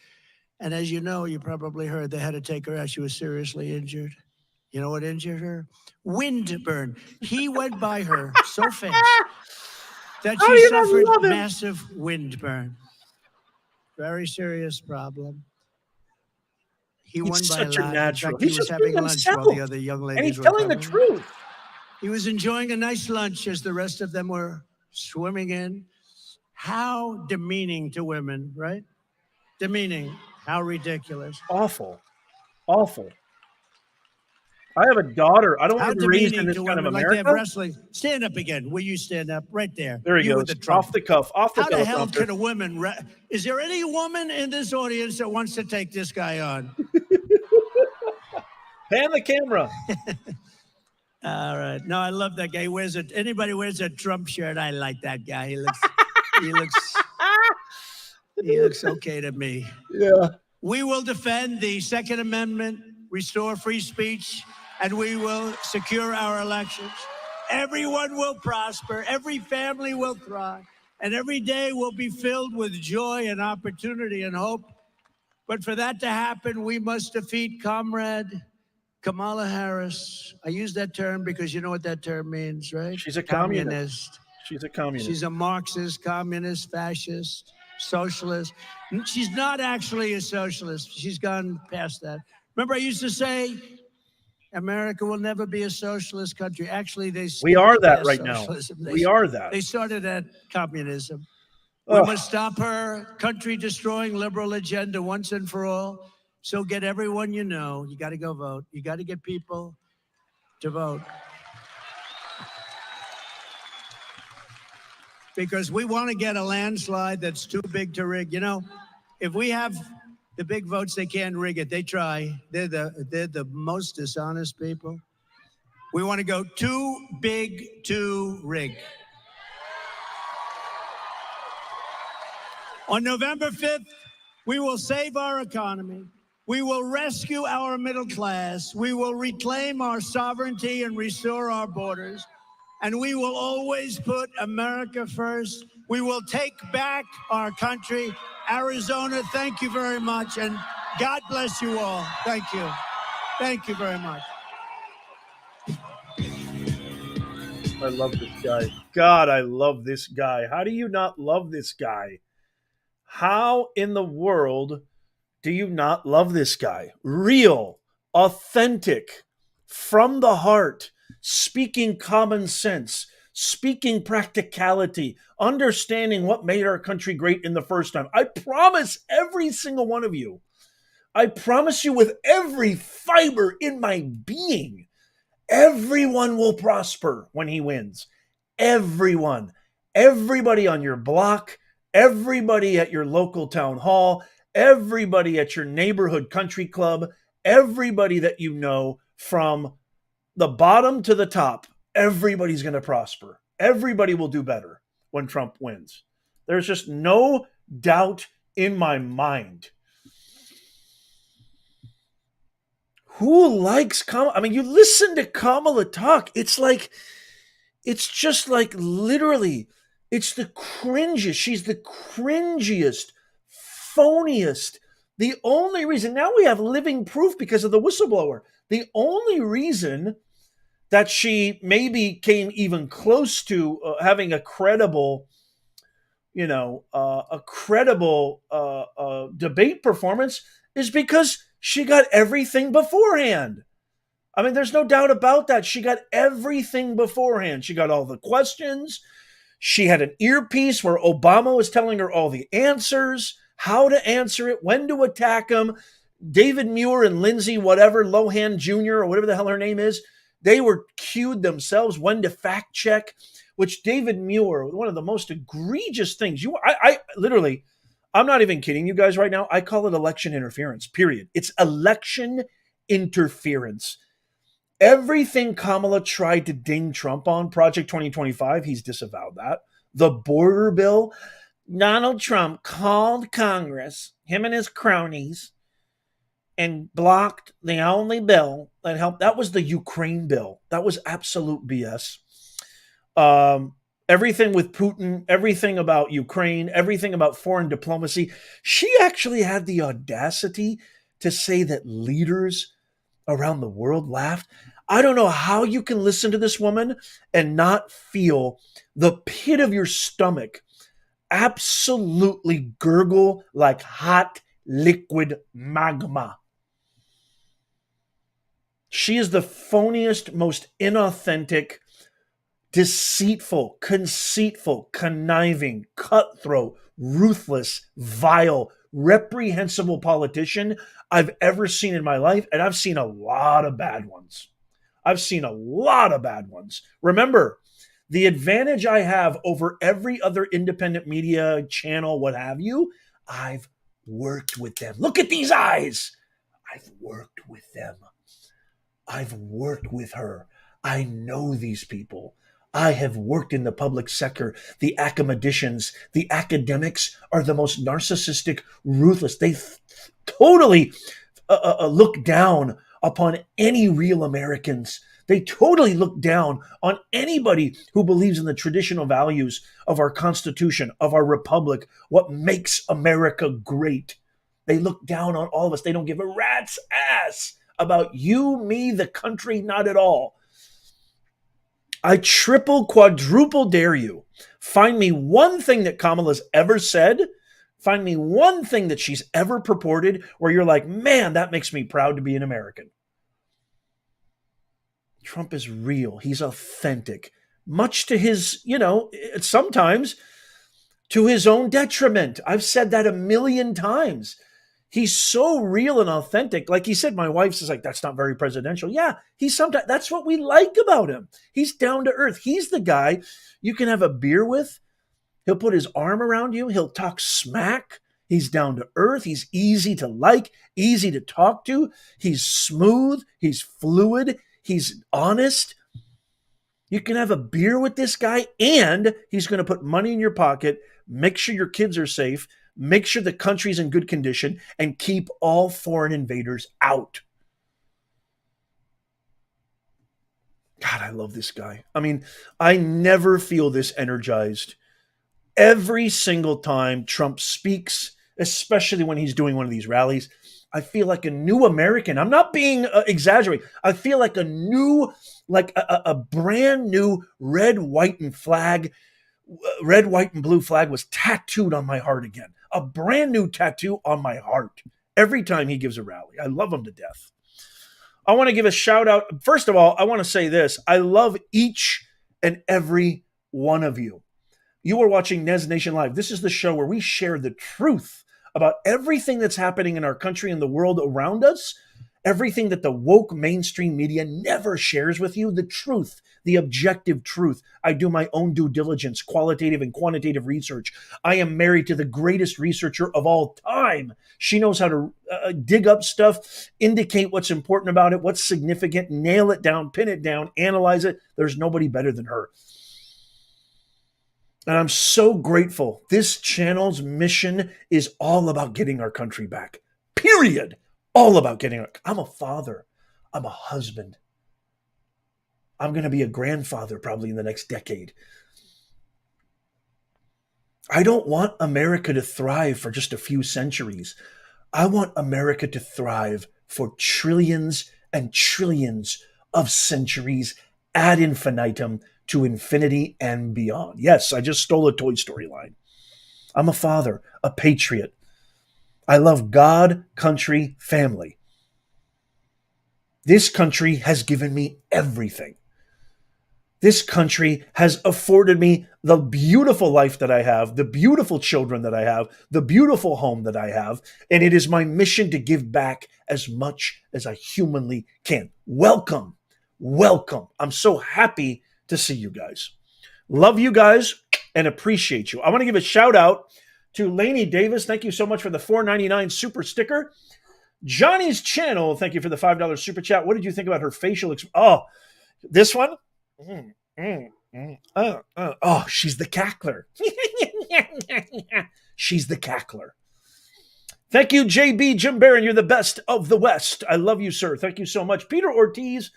And as you know, you probably heard they had to take her out. She was seriously injured. You know what injured her? Wind burn. He went by her so fast that How do she you not suffered love him? massive wind burn. Very serious problem. He won He's by a such a lot. natural. In fact, he He's was just having being lunch while himself. the other young ladies And he's were telling the coming. truth. He was enjoying a nice lunch as the rest of them were swimming in. How demeaning to women, right? Demeaning. How ridiculous. Awful. Awful. I have a daughter. I don't How want to be raised in demeaning this to kind of women. Like they have America. wrestling. Stand up again. Will you stand up? Right there. There he You goes. with the trump. Off the cuff. Off the How the hell teleprompter. could a woman... Is there any woman in this audience that wants to take this guy on? Pan the camera. All right. No, I love that guy. He wears it. Anybody wears a Trump shirt, I like that guy. He looks okay to me. Yeah. We will defend the Second Amendment, restore free speech, and we will secure our elections. Everyone will prosper. Every family will thrive. And every day will be filled with joy and opportunity and hope. But for that to happen, we must defeat Comrade Kamala Harris. I use that term because you know what that term means, right? She's a communist. She's a communist. She's a Marxist, communist, fascist, socialist. She's not actually a socialist. She's gone past that. Remember, I used to say, America will never be a socialist country. Actually, we are that past right now. socialism. We are that. They started at communism. We must stop her country-destroying liberal agenda once and for all. So get everyone you know. You got to go vote. You got to get people to vote. because we want to get a landslide that's too big to rig. You know, if we have the big votes, they can't rig it. They try. They're the most dishonest people. We want to go too big to rig. On November 5th, we will save our economy. We will rescue our middle class. We will reclaim our sovereignty and restore our borders. And we will always put America first. We will take back our country. Arizona, thank you very much. And God bless you all. Thank you. Thank you very much. I love this guy. God, I love this guy. How do you not love this guy? How in the world do you not love this guy? Real, authentic, from the heart, speaking common sense, speaking practicality, understanding what made our country great in the first time. I promise every single one of you, I promise you with every fiber in my being, everyone will prosper when he wins. Everyone. Everybody on your block, everybody at your local town hall, everybody at your neighborhood country club, everybody that you know from the bottom to the top, everybody's going to prosper. Everybody will do better when Trump wins. There's just no doubt in my mind. Who likes Kamala? I mean, you listen to Kamala talk. It's just like literally, it's the cringiest. She's the cringiest, phoniest. The only reason, now we have living proof because of the whistleblower. The only reason that she maybe came even close to having a credible, debate performance is because she got everything beforehand. I mean, there's no doubt about that. She got everything beforehand. She got all the questions. She had an earpiece where Obama was telling her all the answers, how to answer it, when to attack him. David Muir and Lindsay, whatever, Lohan Jr. or whatever the hell her name is, they were cued themselves when to fact check, which David Muir, one of the most egregious things. I literally, I'm not even kidding you guys right now. I call it election interference, period. It's election interference. Everything Kamala tried to ding Trump on, Project 2025, he's disavowed that. The border bill, Donald Trump called Congress, him and his cronies, and blocked the only bill that helped. That was the Ukraine bill. That was absolute BS. Everything with Putin, everything about Ukraine, everything about foreign diplomacy. She actually had the audacity to say that leaders around the world laughed. I don't know how you can listen to this woman and not feel the pit of your stomach absolutely gurgle like hot liquid magma. She is the phoniest, most inauthentic, deceitful, conceitful, conniving, cutthroat, ruthless, vile, reprehensible politician I've ever seen in my life. And I've seen a lot of bad ones. Remember, the advantage I have over every other independent media channel, what have you, I've worked with them. Look at these eyes. I've worked with them. I've worked with her. I know these people. I have worked in the public sector. The academicians, the academics are the most narcissistic, ruthless. They totally look down upon any real Americans. They totally look down on anybody who believes in the traditional values of our Constitution, of our republic, what makes America great. They look down on all of us. They don't give a rat's ass about you, me, the country, not at all. I triple, quadruple dare you. Find me one thing that Kamala's ever said. Find me one thing that she's ever purported where you're like, man, that makes me proud to be an American. Trump is real. He's authentic, much to his, sometimes to his own detriment. I've said that a million times. He's so real and authentic. Like he said, my wife says, like, that's not very presidential. Yeah, that's what we like about him. He's down to earth. He's the guy you can have a beer with He'll put his arm around you. He'll talk smack. He's down to earth. He's easy to like, easy to talk to. He's smooth. He's fluid. He's honest. You can have a beer with this guy, and he's going to put money in your pocket, make sure your kids are safe, make sure the country's in good condition, and keep all foreign invaders out. God, I love this guy. I mean, I never feel this energized. Every single time Trump speaks, especially when he's doing one of these rallies, I feel like a new American. I'm not being exaggerating. I feel like a brand new red, white, and blue flag was tattooed on my heart again. A brand new tattoo on my heart every time he gives a rally. I love him to death. I want to give a shout out. First of all, I want to say this. I love each and every one of you. You are watching Nez Nation Live. This is the show where we share the truth about everything that's happening in our country and the world around us, everything that the woke mainstream media never shares with you, the truth, the objective truth. I do my own due diligence, qualitative and quantitative research. I am married to the greatest researcher of all time. She knows how to dig up stuff, indicate what's important about it, what's significant, nail it down, pin it down, analyze it. There's nobody better than her. And I'm so grateful. This channel's mission is all about getting our country back. Period. All about I'm a father. I'm a husband. I'm going to be a grandfather probably in the next decade. I don't want America to thrive for just a few centuries. I want America to thrive for trillions and trillions of centuries ad infinitum to infinity and beyond. Yes, I just stole a Toy Story line. I'm a father, a patriot. I love God, country, family. This country has given me everything. This country has afforded me the beautiful life that I have, the beautiful children that I have, the beautiful home that I have, and it is my mission to give back as much as I humanly can. Welcome. Welcome. I'm so happy to see you guys. Love you guys and appreciate you. I want to give a shout out to Lainey Davis. Thank you so much for the $4.99 super sticker. Johnny's Channel, thank you for the $5 super chat. What did you think about her facial this one? Oh, she's the cackler. She's the cackler. Thank you, JB Jim Barron. You're the best of the West. I love you, sir. Thank you so much. Peter Ortiz.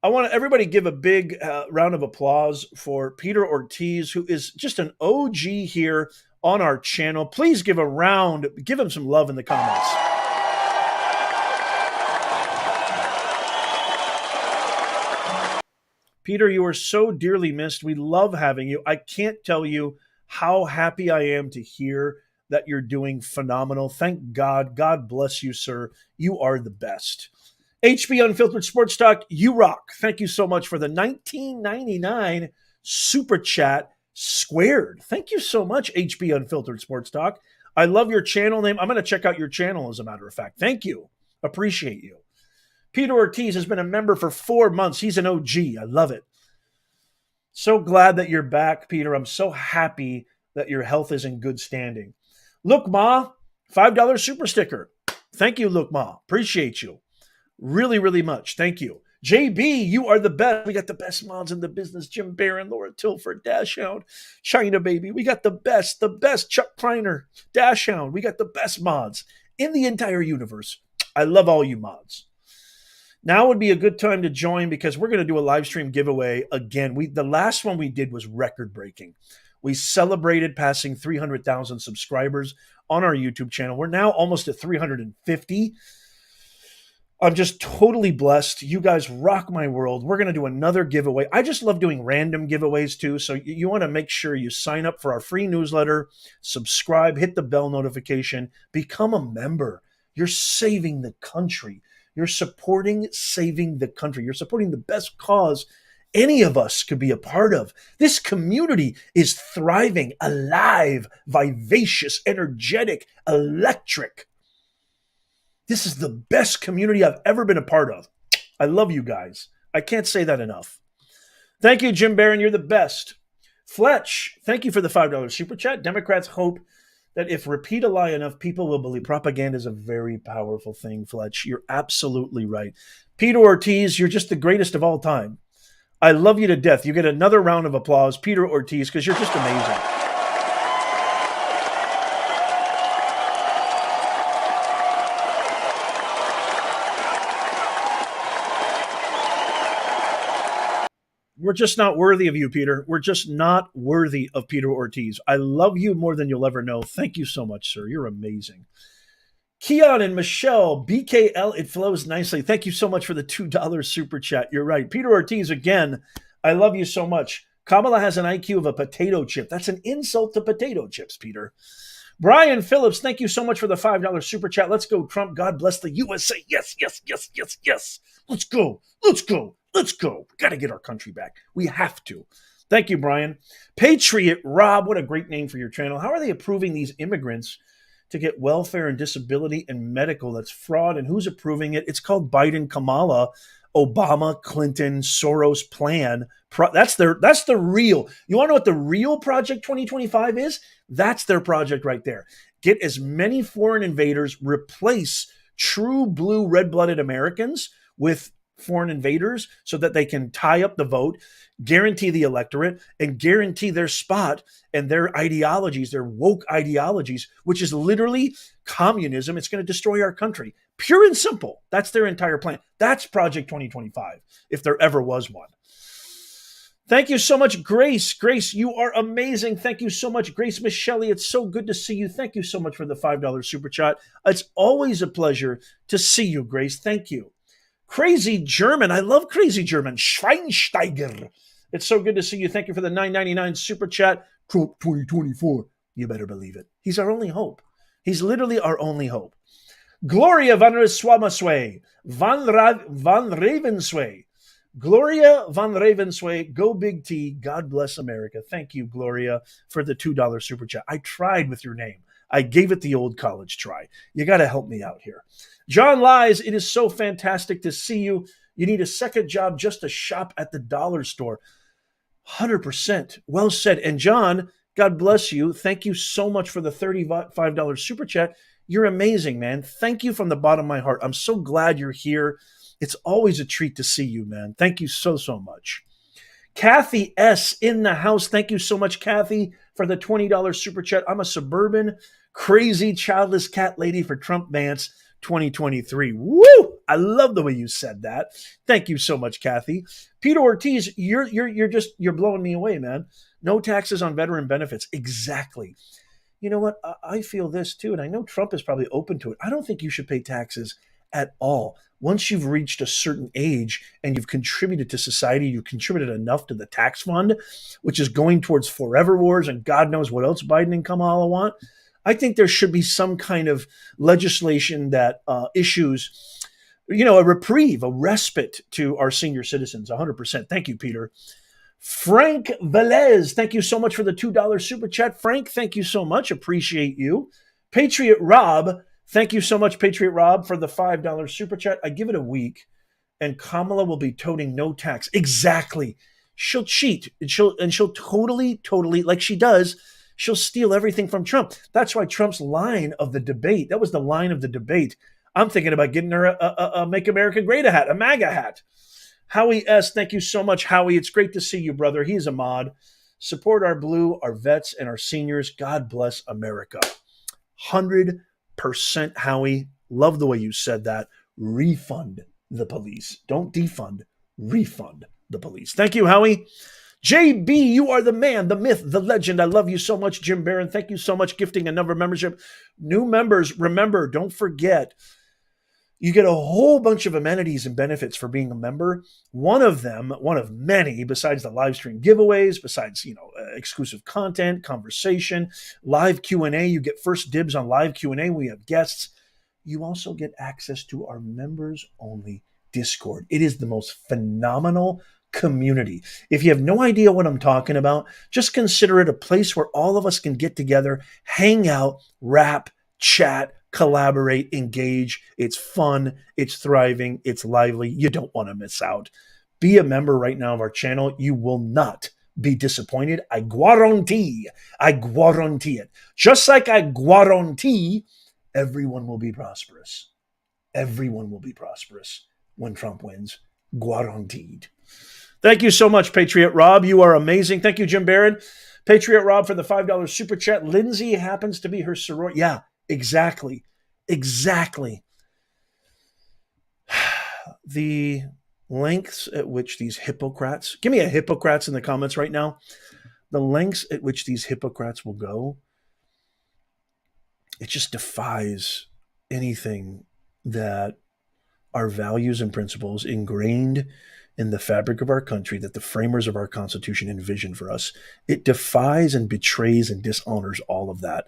I want everybody give a big round of applause for Peter Ortiz, who is just an OG here on our channel. Please give him some love in the comments. Peter, you are so dearly missed. We love having you. I can't tell you how happy I am to hear that you're doing phenomenal. Thank God. God bless you, sir. You are the best. HB Unfiltered Sports Talk, you rock. Thank you so much for the $19.99 super chat squared. Thank you so much, HB Unfiltered Sports Talk. I love your channel name. I'm going to check out your channel, as a matter of fact. Thank you. Appreciate you. Peter Ortiz has been a member for 4 months. He's an OG. I love it. So glad that you're back, Peter. I'm so happy that your health is in good standing. Look, Ma, $5 super sticker. Thank you, Look, Ma. Appreciate you. Really, really much. Thank you. JB, you are the best. We got the best mods in the business. Jim Barron, Laura Tilford, Dash Hound, China Baby. We got the best Chuck Kleiner, Dash Hound. We got the best mods in the entire universe. I love all you mods. Now would be a good time to join because we're going to do a live stream giveaway again. The last one we did was record breaking. We celebrated passing 300,000 subscribers on our YouTube channel. We're now almost at 350. I'm just totally blessed. You guys rock my world. We're going to do another giveaway. I just love doing random giveaways too. So you want to make sure you sign up for our free newsletter, subscribe, hit the bell notification, become a member. You're saving the country. You're supporting saving the country. You're supporting the best cause any of us could be a part of. This community is thriving, alive, vivacious, energetic, electric. This is the best community I've ever been a part of. I love you guys. I can't say that enough. Thank you, Jim Barron. You're the best. Fletch, thank you for the $5 super chat. Democrats hope that if repeat a lie enough, people will believe. Propaganda is a very powerful thing, Fletch. You're absolutely right. Peter Ortiz, you're just the greatest of all time. I love you to death. You get another round of applause, Peter Ortiz, because you're just amazing. We're just not worthy of you, Peter. We're just not worthy of Peter Ortiz. I love you more than you'll ever know. Thank you so much, sir. You're amazing. Keon and Michelle, BKL, it flows nicely. Thank you so much for the $2 super chat. You're right. Peter Ortiz, again, I love you so much. Kamala has an IQ of a potato chip. That's an insult to potato chips, Peter. Brian Phillips, thank you so much for the $5 super chat. Let's go, Trump. God bless the USA. Yes, yes, yes, yes, yes. Let's go. Let's go. Let's go. Got to get our country back. We have to. Thank you, Brian. Patriot Rob, what a great name for your channel. How are they approving these immigrants to get welfare and disability and medical? That's fraud. And who's approving it? It's called Biden, Kamala, Obama, Clinton, Soros plan. That's the real. You want to know what the real Project 2025 is? That's their project right there. Get as many foreign invaders, replace true blue red-blooded Americans with foreign invaders so that they can tie up the vote, guarantee the electorate, and guarantee their spot and their ideologies, their woke ideologies, which is literally communism. It's going to destroy our country. Pure and simple. That's their entire plan. That's Project 2025, if there ever was one. Thank you so much, Grace. Grace, you are amazing. Thank you so much, Grace Michelle. It's so good to see you. Thank you so much for the $5 super chat. It's always a pleasure to see you, Grace. Thank you. Crazy German. I love Crazy German. Schweinsteiger. It's so good to see you. Thank you for the $9.99 super chat. Trump 2024. You better believe it. He's our only hope. He's literally our only hope. Gloria van Swamasway. Van Ravensway. Gloria van Ravensway. Go Big T. God bless America. Thank you, Gloria, for the $2 super chat. I tried with your name. I gave it the old college try. You got to help me out here. John Lies, it is so fantastic to see you. You need a second job just to shop at the dollar store. 100%. Well said. And John, God bless you. Thank you so much for the $35 super chat. You're amazing, man. Thank you from the bottom of my heart. I'm so glad you're here. It's always a treat to see you, man. Thank you so, so much. Kathy S. in the house. Thank you so much, Kathy, for the $20 super chat. I'm a suburban, crazy, childless cat lady for Trump Vance 2023. Woo! I love the way you said that. Thank you so much, Kathy. Peter Ortiz, you're blowing me away, man. No taxes on veteran benefits. Exactly. You know what? I feel this too, and I know Trump is probably open to it. I don't think you should pay taxes at all. Once you've reached a certain age and you've contributed to society, you've contributed enough to the tax fund, which is going towards forever wars and God knows what else Biden and Kamala want. I think there should be some kind of legislation that issues, a reprieve, a respite to our senior citizens. 100%. Thank you, Peter. Frank Velez, thank you so much for the $2 super chat. Frank, thank you so much. Appreciate you. Patriot Rob, thank you so much, Patriot Rob, for the $5 super chat. I give it a week, and Kamala will be toting no tax. Exactly. She'll cheat, and she'll totally, like she does, she'll steal everything from Trump. That's why Trump's line of the debate, that was the line of the debate. I'm thinking about getting her a Make America Great hat, a MAGA hat. Howie S., thank you so much, Howie. It's great to see you, brother. He's a mod. Support our blue, our vets, and our seniors. God bless America. 100%, Howie. Love the way you said that. Refund the police. Don't defund. Refund the police. Thank you, Howie. JB, you are the man, the myth, the legend. I love you so much, Jim Barron. Thank you so much, gifting another membership. New members, remember, don't forget, you get a whole bunch of amenities and benefits for being a member. One of them, one of many, besides the live stream giveaways, besides, exclusive content, conversation, live Q&A. You get first dibs on live Q&A. We have guests. You also get access to our members-only Discord. It is the most phenomenal community. If you have no idea what I'm talking about, just consider it a place where all of us can get together, hang out, rap, chat, collaborate, engage. It's fun. It's thriving. It's lively. You don't want to miss out. Be a member right now of our channel. You will not be disappointed. I guarantee it. Just like I guarantee everyone will be prosperous. Everyone will be prosperous when Trump wins. Guaranteed. Thank you so much, Patriot Rob. You are amazing. Thank you, Jim Barron. Patriot Rob for the $5 super chat. Lindsay happens to be her sorority. Yeah, exactly. Exactly. The lengths at which these hypocrites, give me a hypocrites in the comments right now. The lengths at which these hypocrites will go, it just defies anything that our values and principles ingrained in the fabric of our country that the framers of our Constitution envisioned for us. It defies and betrays and dishonors all of that.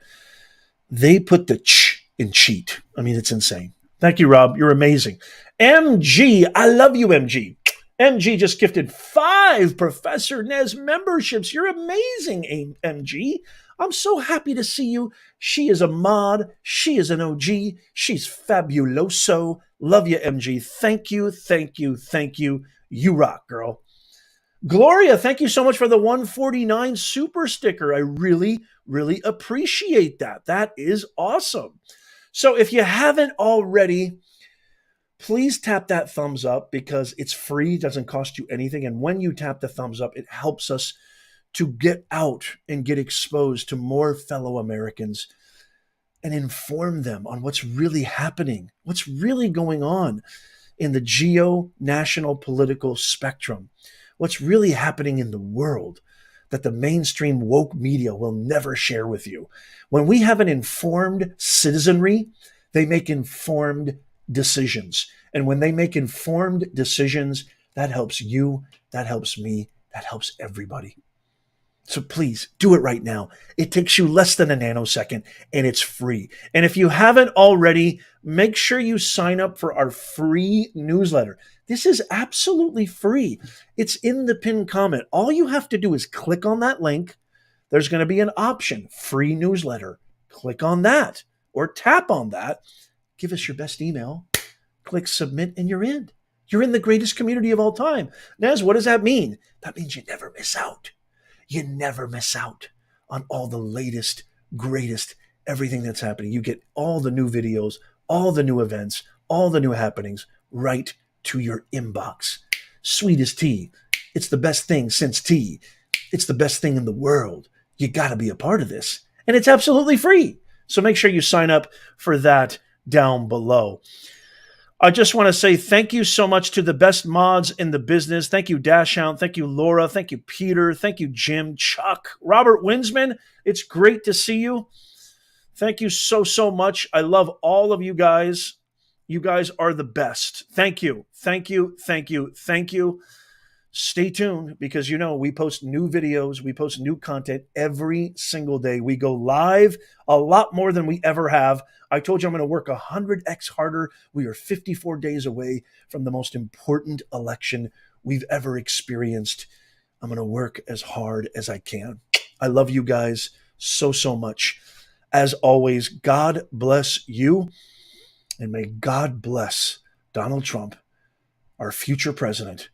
They put the ch in cheat. I mean, it's insane. Thank you, Rob. You're amazing. MG, I love you, MG. MG just gifted 5 Professor Nez memberships. You're amazing, MG. I'm so happy to see you. She is a mod. She is an OG. She's fabuloso. Love you, MG. Thank you, thank you, thank you. You rock, girl. Gloria, thank you so much for the 149 super sticker. I really, really appreciate that. That is awesome. So if you haven't already, please tap that thumbs up because it's free, doesn't cost you anything. And when you tap the thumbs up, it helps us to get out and get exposed to more fellow Americans and inform them on what's really happening, what's really going on in the geo-national political spectrum, what's really happening in the world that the mainstream woke media will never share with you. When we have an informed citizenry, they make informed decisions. And when they make informed decisions, that helps you, that helps me, that helps everybody. So please do it right now. It takes you less than a nanosecond and it's free. And if you haven't already, make sure you sign up for our free newsletter. This is absolutely free. It's in the pinned comment. All you have to do is click on that link. There's going to be an option, free newsletter. Click on that or tap on that. Give us your best email. Click submit and you're in. You're in the greatest community of all time. Nez, what does that mean? That means you never miss out. You never miss out on all the latest, greatest, everything that's happening. You get all the new videos, all the new events, all the new happenings right to your inbox. Sweet as tea. It's the best thing since tea. It's the best thing in the world. You got to be a part of this. And it's absolutely free. So make sure you sign up for that down below. I just want to say thank you so much to the best mods in the business. Thank you, Dashhound. Thank you, Laura. Thank you, Peter. Thank you, Jim, Chuck, Robert Winsman. It's great to see you. Thank you so, so much. I love all of you guys. You guys are the best. Thank you. Thank you. Thank you. Thank you. Stay tuned because, you know, we post new videos. We post new content every single day. We go live a lot more than we ever have. I told you I'm going to work 100x harder. We are 54 days away from the most important election we've ever experienced. I'm going to work as hard as I can. I love you guys so, so much. As always, God bless you, and may God bless Donald Trump, our future president,